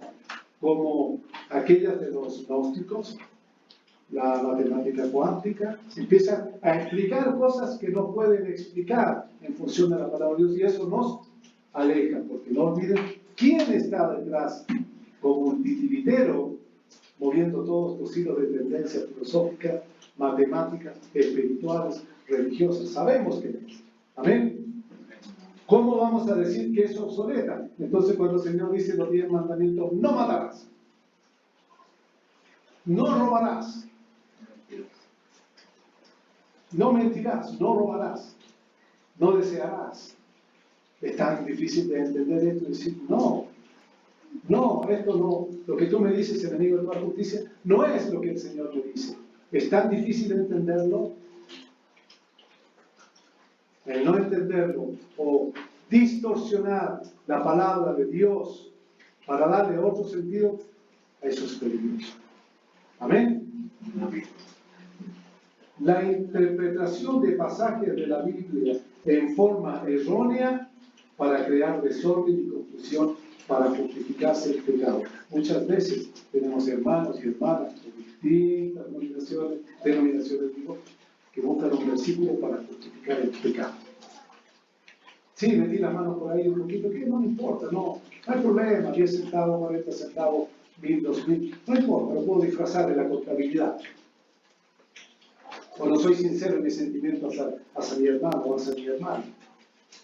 como aquellas de los gnósticos, la matemática cuántica, empiezan a explicar cosas que no pueden explicar en función de la palabra de Dios, y eso nos aleja, porque no olviden quién está detrás como un titiritero moviendo todos los hilos de tendencias filosóficas, matemáticas, espirituales, religiosas. Sabemos que es. Amén. ¿Cómo vamos a decir que es obsoleta? Entonces cuando el Señor dice los 10 mandamientos, no matarás, no robarás, no mentirás, no robarás, no desearás. Es tan difícil de entender esto y decir, no, esto no, lo que tú me dices, enemigo de toda justicia, no es lo que el Señor me dice. Es tan difícil de entenderlo. El no entenderlo o distorsionar la palabra de Dios para darle otro sentido, eso es peligroso. Amén. La interpretación de pasajes de la Biblia en forma errónea para crear desorden y confusión para justificarse el pecado. Muchas veces tenemos hermanos y hermanas de distintas denominaciones que buscan un versículo para justificar el pecado. Sí, metí las manos por ahí un poquito, que no me importa, no hay problema, 10 centavos, 40 centavos, 1000, 2000, no importa, lo puedo disfrazar de la contabilidad. O no soy sincero en mis sentimientos hacia mi hermano o hacia mi hermana.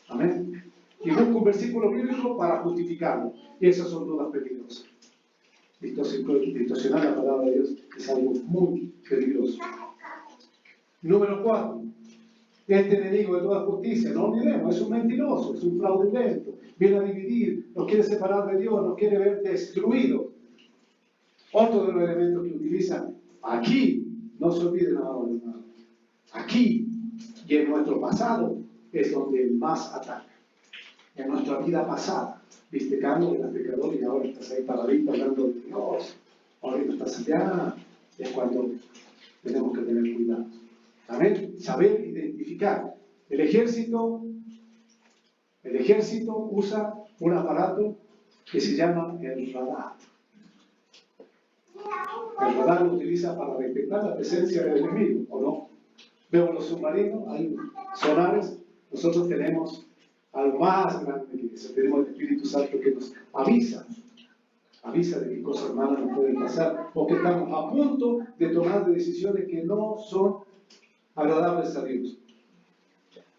Amén. Y busco un versículo bíblico para justificarlo. Y esas son dudas peligrosas. Distorsionar la palabra de Dios es algo muy peligroso. Número 4. Este enemigo de toda justicia, no olvidemos, es un mentiroso, es un fraudulento. Viene a dividir, nos quiere separar de Dios, nos quiere ver destruido. Otro de los elementos que utilizan aquí, no se olviden, amados hermanos, aquí y en nuestro pasado es donde más ataca. En nuestra vida pasada, viste, Carlos, eras pecador y ahora estás ahí paradito hablando de Dios, ahora no estás allá, es cuando tenemos que tener cuidado. Amén. Saber identificar. El ejército usa un aparato que se llama el radar. El radar lo utiliza para detectar la presencia del enemigo, ¿o no? Vemos los submarinos, hay sonares, nosotros tenemos algo más grande que eso, tenemos el Espíritu Santo que nos avisa de qué cosas malas nos pueden pasar, o que estamos a punto de tomar decisiones que no son agradables a Dios.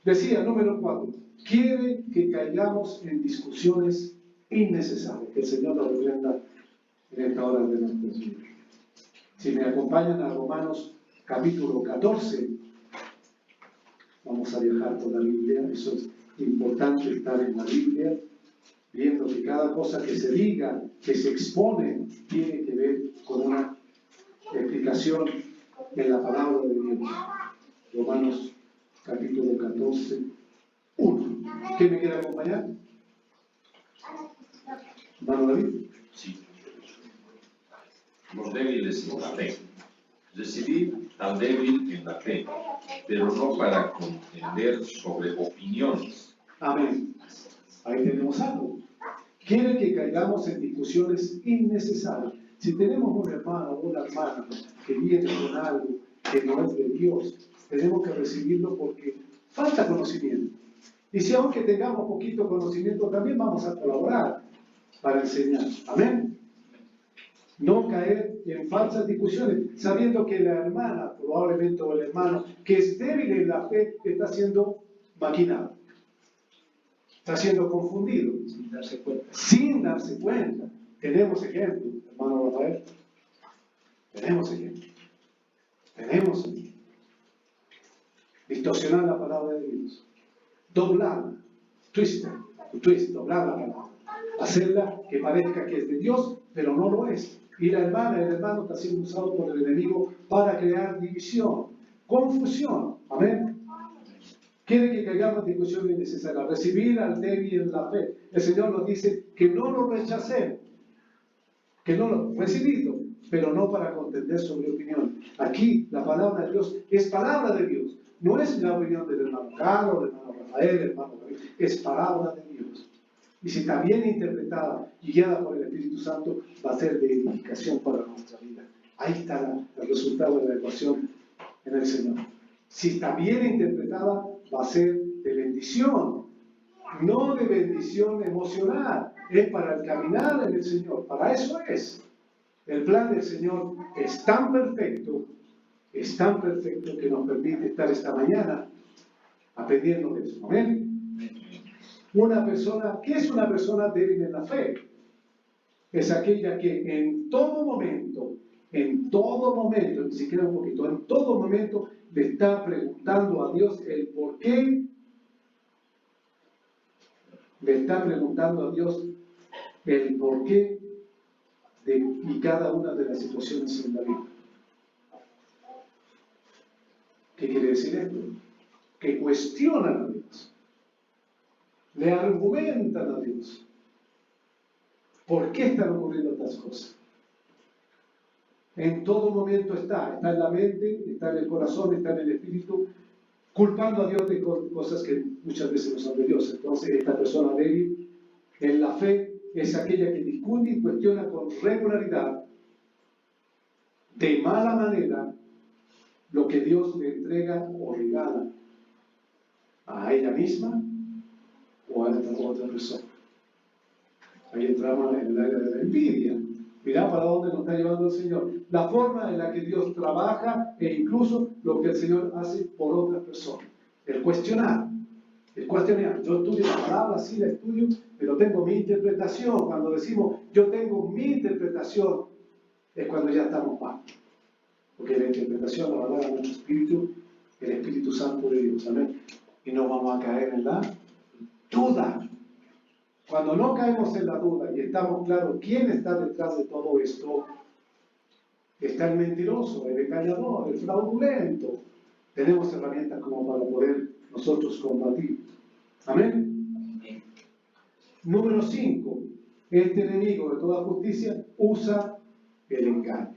Decía, número 4, quiere que caigamos en discusiones innecesarias, que el Señor nos reprenda en esta hora de nuestras vidas. Si me acompañan a Romanos capítulo 14, vamos a viajar por la Biblia, eso es importante, estar en la Biblia, viendo que cada cosa que se diga, que se expone, tiene que ver con una explicación en la palabra de Dios. Romanos capítulo 14, 1. ¿Quién me quiere acompañar? ¿Hermano David? Sí. Los débiles en la fe. Recibid al débil en la fe, pero no para contender sobre opiniones. Amén. Ahí tenemos algo. Quiere que caigamos en discusiones innecesarias. Si tenemos un hermano o una hermana que viene con algo que no es de Dios, tenemos que recibirlo porque falta conocimiento. Y si aunque tengamos poquito conocimiento, también vamos a colaborar para enseñar. Amén. No caer en falsas discusiones, sabiendo que la hermana, probablemente, o el hermano, que es débil en la fe, está siendo maquinado. Está siendo confundido. Sin darse cuenta. Sin darse cuenta. Tenemos ejemplo, hermano Rafael. Tenemos ejemplo. Tenemos ejemplo. Distorsionar la palabra de Dios. Doblarla. Twist, doblar la palabra. Hacerla que parezca que es de Dios, pero no lo es. Y la hermana, el hermano está siendo usado por el enemigo para crear división, confusión. Amén. Quiere que caigamos en discusión innecesaria. Recibir al débil en la fe. El Señor nos dice que no lo rechacemos. Que no lo recibimos, pero no para contender sobre opinión. Aquí la palabra de Dios es palabra de Dios. No es la opinión del hermano Carlos, del hermano Rafael, del hermano David. Es palabra de Dios. Y si está bien interpretada y guiada por el Espíritu Santo, va a ser de edificación para nuestra vida. Ahí está el resultado de la ecuación en el Señor. Si está bien interpretada, va a ser de bendición, no de bendición emocional. Es para el caminar en el Señor. Para eso es. El plan del Señor es tan perfecto que nos permite estar esta mañana aprendiendo de eso. Amén. Una persona, ¿qué es una persona débil en la fe? Es aquella que en todo momento, ni siquiera un poquito, en todo momento le está preguntando a Dios el por qué, le está preguntando a Dios el por qué y cada una de las situaciones en la vida. ¿Qué quiere decir esto? Que cuestionan a Dios. Le argumentan a Dios. ¿Por qué están ocurriendo estas cosas? En todo momento está en la mente, está en el corazón, está en el espíritu, culpando a Dios de cosas que muchas veces no son de Dios. Entonces, esta persona débil en la fe es aquella que discute y cuestiona con regularidad, de mala manera, lo que Dios le entrega o regala a ella misma o a otra persona. Ahí entramos en el área de la envidia. Mirá para dónde nos está llevando el Señor. La forma en la que Dios trabaja e incluso lo que el Señor hace por otras personas. El cuestionar. El cuestionar. Yo estudio la palabra, sí la estudio, pero tengo mi interpretación. Cuando decimos yo tengo mi interpretación, es cuando ya estamos mal. Porque la interpretación la va a dar a nuestro espíritu, el Espíritu Santo de Dios. Amén. Y no vamos a caer en la duda. Cuando no caemos en la duda y estamos claros quién está detrás de todo esto, está el mentiroso, el engañador, el fraudulento. Tenemos herramientas como para poder nosotros combatir. Amén. Número 5. Este enemigo de toda justicia usa el engaño.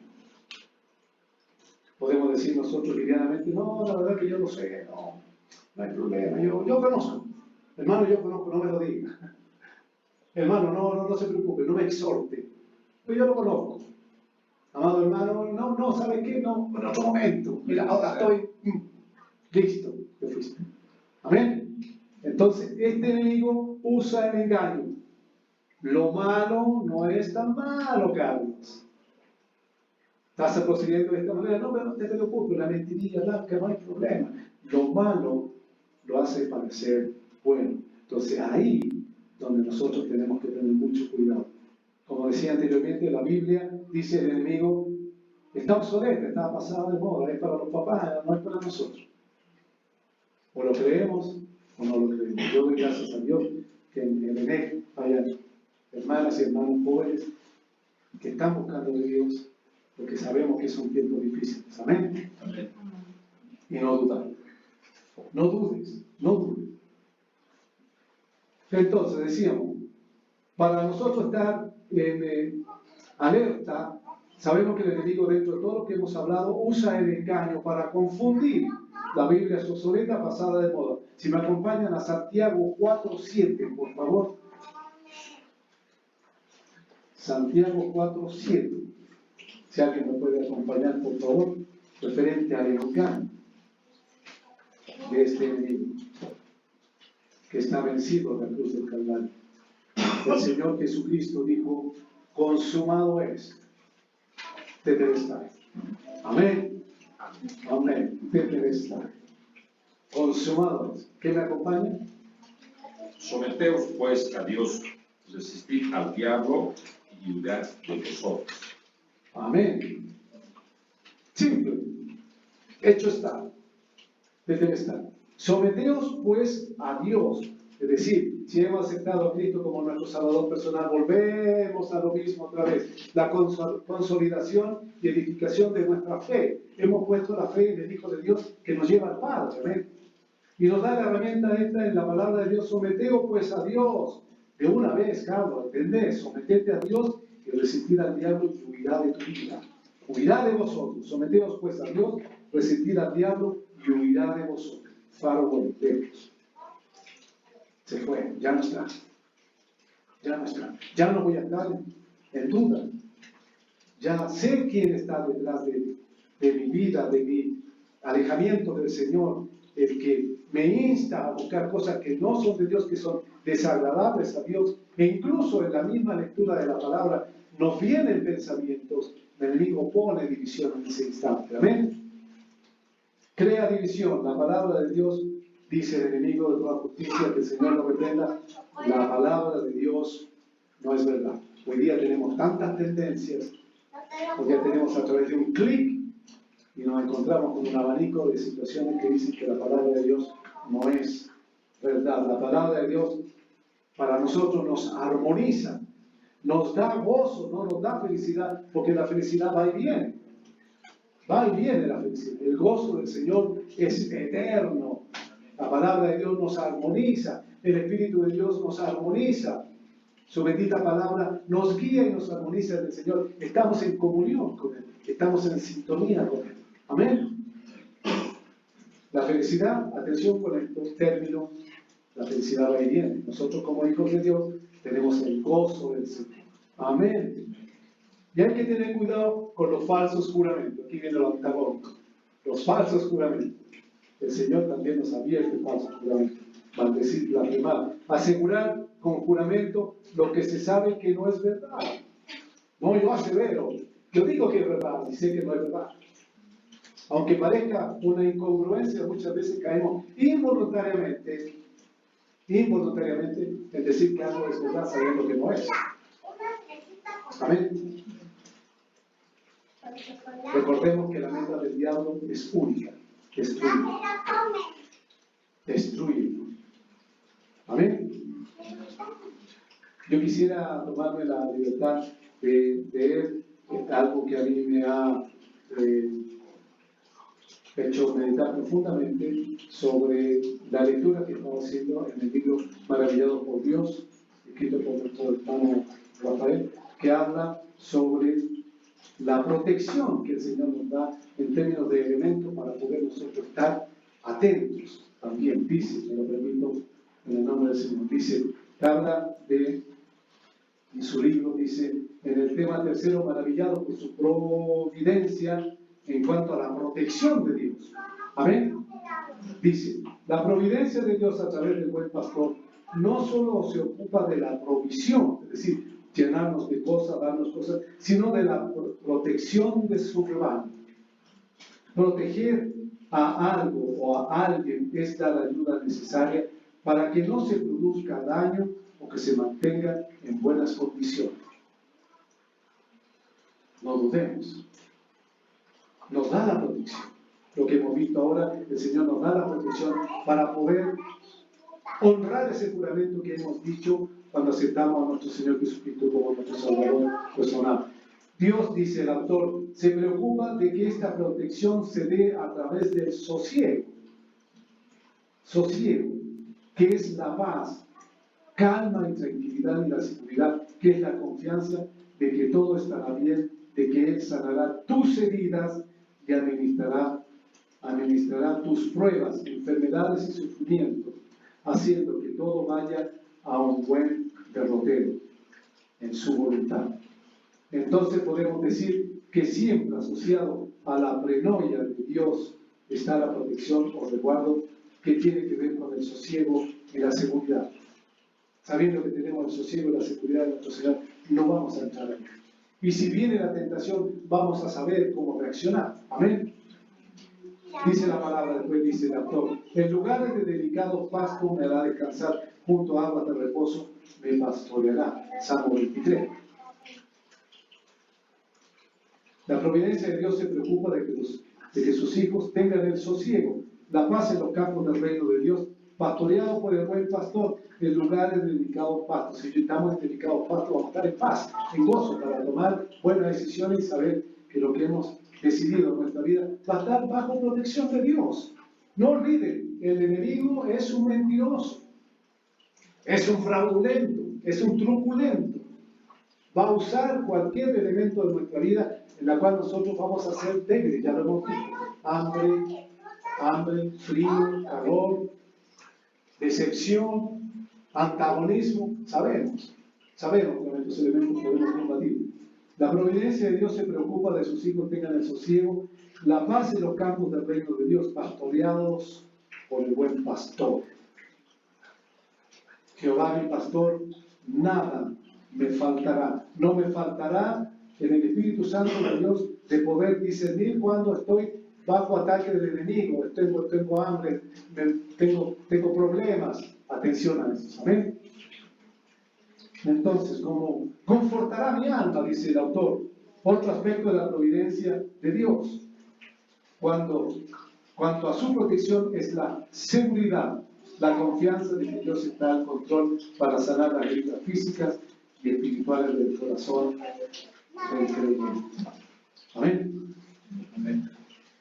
Podemos decir nosotros livianamente, no, la verdad que yo lo sé, no hay problema, yo conozco. Hermano, yo conozco, no me lo diga. Hermano, no se preocupe, no me exhorte. Pues yo lo conozco. Amado hermano, no, ¿sabe qué? No, en otro momento. Mira, ahora estoy listo, te fuiste. Amén. Entonces, este enemigo usa el engaño. Lo malo no es tan malo, Carlos. Estás procediendo de esta manera, no, pero no te preocupes, la mentirilla blanca no hay problema. Lo malo lo hace parecer bueno. Entonces, ahí donde nosotros tenemos que tener mucho cuidado. Como decía anteriormente, la Biblia dice el enemigo está obsoleta, está pasada de moda, es para los papás, no es para nosotros. O lo creemos o no lo creemos. Yo doy gracias a Dios que en el ENEC haya hermanas y hermanos jóvenes que están buscando de Dios, porque sabemos que son tiempos difíciles. Amén. Amén. Y no dudar. No dudes, no dudes. Entonces, decíamos, para nosotros estar en alerta, sabemos que el enemigo, dentro de todo lo que hemos hablado, usa el engaño para confundir. La Biblia es obsoleta, pasada de moda. Si me acompañan a Santiago 4:7, por favor. Santiago 4:7. Si alguien me puede acompañar, por favor, referente al engaño de este enemigo que está vencido en la cruz del Calvario. El Señor Jesucristo dijo: consumado es. Tetelestai. Amén. Amén. Tetelestai. Consumado es. ¿Qué me acompaña? Someteos pues a Dios, resistid al diablo y huirá de vosotros. Amén. Simple. Hecho está. Tetelestai. Someteos pues a Dios. Es decir, si hemos aceptado a Cristo como nuestro Salvador personal, volvemos a lo mismo otra vez. La consolidación y edificación de nuestra fe. Hemos puesto la fe en el Hijo de Dios que nos lleva al Padre. ¿Amén? Y nos da la herramienta esta en la palabra de Dios. Someteos pues a Dios. De una vez, Carlos, ¿entendés? Sometete a Dios y resistir al diablo y huirá de tu vida. Huirá de vosotros. Someteos pues a Dios, resistir al diablo y huirá de vosotros. Faro volteos. Se fue, ya no está. Ya no está. Ya no voy a estar en duda. Ya sé quién está detrás de mi vida, de mi alejamiento del Señor, el que me insta a buscar cosas que no son de Dios, que son desagradables a Dios. E incluso en la misma lectura de la palabra nos vienen pensamientos. El enemigo pone división en ese instante. Amén. Crea división. La palabra de Dios, dice el enemigo de toda justicia, que el Señor lo reprenda. La palabra de Dios no es verdad. Hoy día tenemos tantas tendencias. Hoy día tenemos a través de un clic y nos encontramos con un abanico de situaciones que dicen que la palabra de Dios no es verdad. La palabra de Dios para nosotros nos armoniza, nos da gozo, no nos da felicidad, porque la felicidad va y viene. Va y viene la felicidad. El gozo del Señor es eterno. La palabra de Dios nos armoniza. El Espíritu de Dios nos armoniza. Su bendita palabra nos guía y nos armoniza en el Señor. Estamos en comunión con Él. Estamos en sintonía con Él. Amén. La felicidad, atención con estos términos, la felicidad va y viene. Nosotros como hijos de Dios tenemos el gozo del Señor. Amén. Y hay que tener cuidado con los falsos juramentos. Aquí viene el antagónico. Los falsos juramentos. El Señor también nos advierte falsos juramentos. Maldecir, blasfemar. Asegurar con juramento lo que se sabe que no es verdad. No, yo asevero. Yo digo que es verdad y sé que no es verdad. Aunque parezca una incongruencia, muchas veces caemos involuntariamente en decir que algo es verdad sabiendo que no es. Amén. Recordemos que la meta del diablo es única. Destruye. Amén. Yo quisiera tomarme la libertad de leer algo que a mí me ha hecho meditar profundamente sobre la lectura que estamos haciendo en el libro Maravillados por Dios, escrito por nuestro hermano Rafael, que habla sobre la protección que el Señor nos da en términos de elementos para poder nosotros estar atentos. También dice, me lo permito en el nombre del Señor, dice, habla de, en su libro dice, en el tema tercero, maravillados por su providencia en cuanto a la protección de Dios. Amén. Dice, la providencia de Dios a través del buen pastor no solo se ocupa de la provisión, es decir, llenarnos de cosas, darnos cosas, sino de la protección de su rebaño. Proteger a algo o a alguien es dar la ayuda necesaria para que no se produzca daño o que se mantenga en buenas condiciones. No dudemos. Nos da la protección. Lo que hemos visto ahora, el Señor nos da la protección para poder honrar ese juramento que hemos dicho cuando aceptamos a nuestro Señor Jesucristo como nuestro Salvador personal. Dios, dice el autor, se preocupa de que esta protección se dé a través del sosiego. Sosiego, que es la paz, calma y tranquilidad y la seguridad, que es la confianza de que todo estará bien, de que Él sanará tus heridas y administrará tus pruebas, enfermedades y sufrimientos, haciendo que todo vaya a un buen derrotero en su voluntad. Entonces podemos decir que siempre asociado a la prenoia de Dios está la protección o resguardo que tiene que ver con el sosiego y la seguridad. Sabiendo que tenemos el sosiego y la seguridad de nuestra sociedad, no vamos a entrar ahí. Y si viene la tentación, vamos a saber cómo reaccionar. Amén. Dice la palabra, después dice el autor, en lugares de delicados pastos me hará descansar, junto a aguas de reposo me pastoreará. Salmo 23. La providencia de Dios se preocupa de que sus hijos tengan el sosiego, la paz en los campos del reino de Dios, pastoreado por el buen pastor, en lugares de delicados pastos. Si estamos en delicados pastos, vamos a estar en paz, en gozo, para tomar buenas decisiones y saber que lo que hemos decidido en nuestra vida va a estar bajo protección de Dios. No olviden, el enemigo es un mentiroso, es un fraudulento, es un truculento. Va a usar cualquier elemento de nuestra vida en la cual nosotros vamos a ser débiles, ya lo hemos dicho. Hambre, frío, calor, decepción, antagonismo, sabemos que con estos elementos podemos combatir. La providencia de Dios se preocupa de sus hijos tengan el sosiego, la paz en los campos del reino de Dios, pastoreados por el buen pastor. Jehová mi pastor, nada me faltará. No me faltará en el Espíritu Santo de Dios de poder discernir cuando estoy bajo ataque del enemigo, tengo hambre, tengo problemas. Atención a eso, ¿amén? Entonces, como confortará mi alma, dice el autor, otro aspecto de la providencia de Dios. Cuanto a su protección es la seguridad, la confianza de que Dios está al control para sanar las heridas físicas y espirituales del corazón del creyente. Amén. Amén.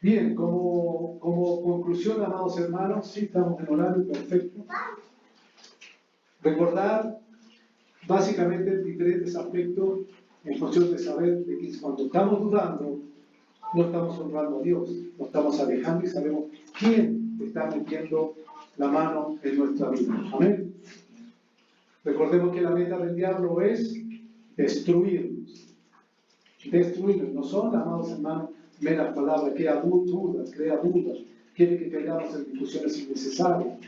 Bien, como conclusión, amados hermanos, sí estamos en horario perfecto. Recordar básicamente diferentes aspectos en función de saber de que cuando estamos dudando, no estamos honrando a Dios, nos estamos alejando y sabemos quién está metiendo la mano en nuestra vida. Amén. Recordemos que la meta del diablo es destruirnos. Destruirnos. No son, amados hermanos, meras palabras, crea dudas, quiere que caigamos en discusiones innecesarias.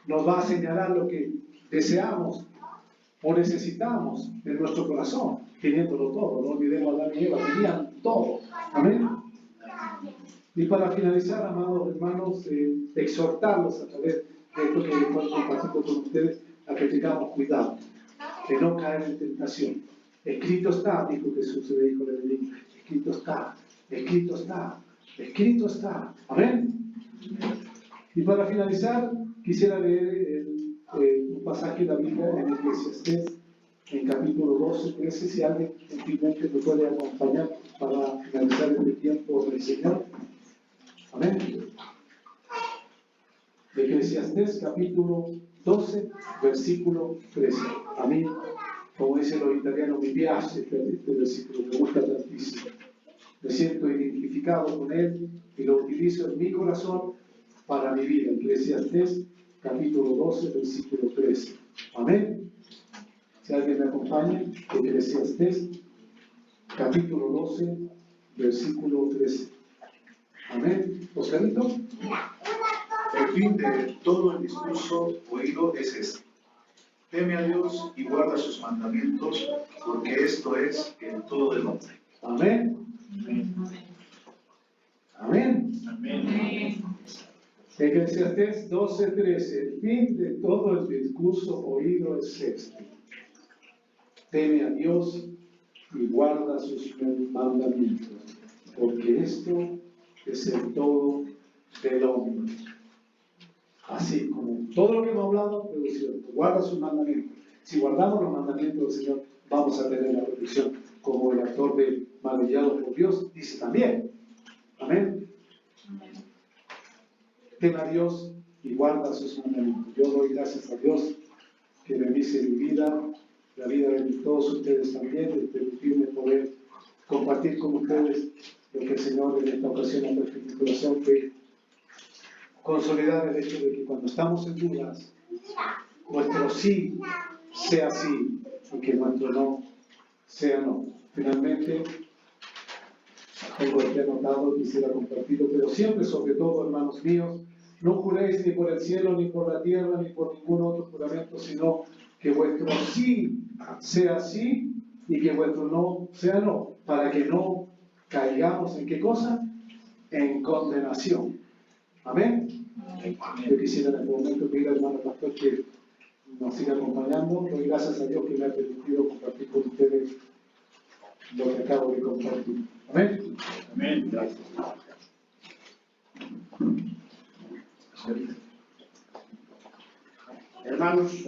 Nos va a señalar lo que deseamos o necesitamos en nuestro corazón, teniéndolo todo. No olvidemos a Adán y Eva, tenían todo. Amén. Y para finalizar, amados hermanos, exhortarlos a través de esto que estoy compartiendo con ustedes, a que tengamos cuidado, de no caer en tentación. Escrito está, dijo Jesús, le dijo el enemigo, escrito está, escrito está, escrito está. Amén. Y para finalizar, quisiera leer un pasaje de la Biblia en Eclesiastés, en capítulo 12, 13, si alguien gentilmente me puede acompañar para finalizar este tiempo del Señor. Amén. Eclesiastés, capítulo 12, versículo 13. A mí, como dicen los italianos, mi piace este versículo, me gusta tantísimo. Me siento identificado con él y lo utilizo en mi corazón para mi vida. Eclesiastés, capítulo 12, versículo 13. Amén. Si alguien me acompaña, Eclesiastés, capítulo 12, versículo 13. Amén. Oscarito. El fin de todo el discurso oído es este: teme a Dios y guarda sus mandamientos, porque esto es el todo del hombre. Amén. Amén. Amén. Eclesiastés 12:13. El fin de todo el discurso oído es este: teme a Dios y guarda sus mandamientos, porque esto es el todo del hombre. Así como todo lo que hemos hablado, es cierto, guarda sus mandamientos. Si guardamos los mandamientos del Señor, vamos a tener la protección como el autor de Maravillados por Dios dice también. Amén. Teme a Dios y guarda sus mandamientos. Yo doy gracias a Dios que bendice mi vida, la vida de todos ustedes también, de permitirme poder compartir con ustedes lo que el Señor en esta ocasión ha puesto en mi corazón, que consolidar el hecho de que cuando estamos en dudas, nuestro sí sea sí y que nuestro no sea no. Finalmente, tengo aquí anotado, quisiera compartirlo, pero siempre, sobre todo, hermanos míos, no juréis ni por el cielo, ni por la tierra, ni por ningún otro juramento, sino que vuestro sí sea sí y que vuestro no sea no, para que no caigamos en qué cosa? En condenación. Amén. Yo quisiera en este momento pedir al hermano pastor que nos siga acompañando. Doy gracias a Dios que me ha permitido compartir con ustedes lo que acabo de compartir. Amén. Amén. Gracias. Hermanos,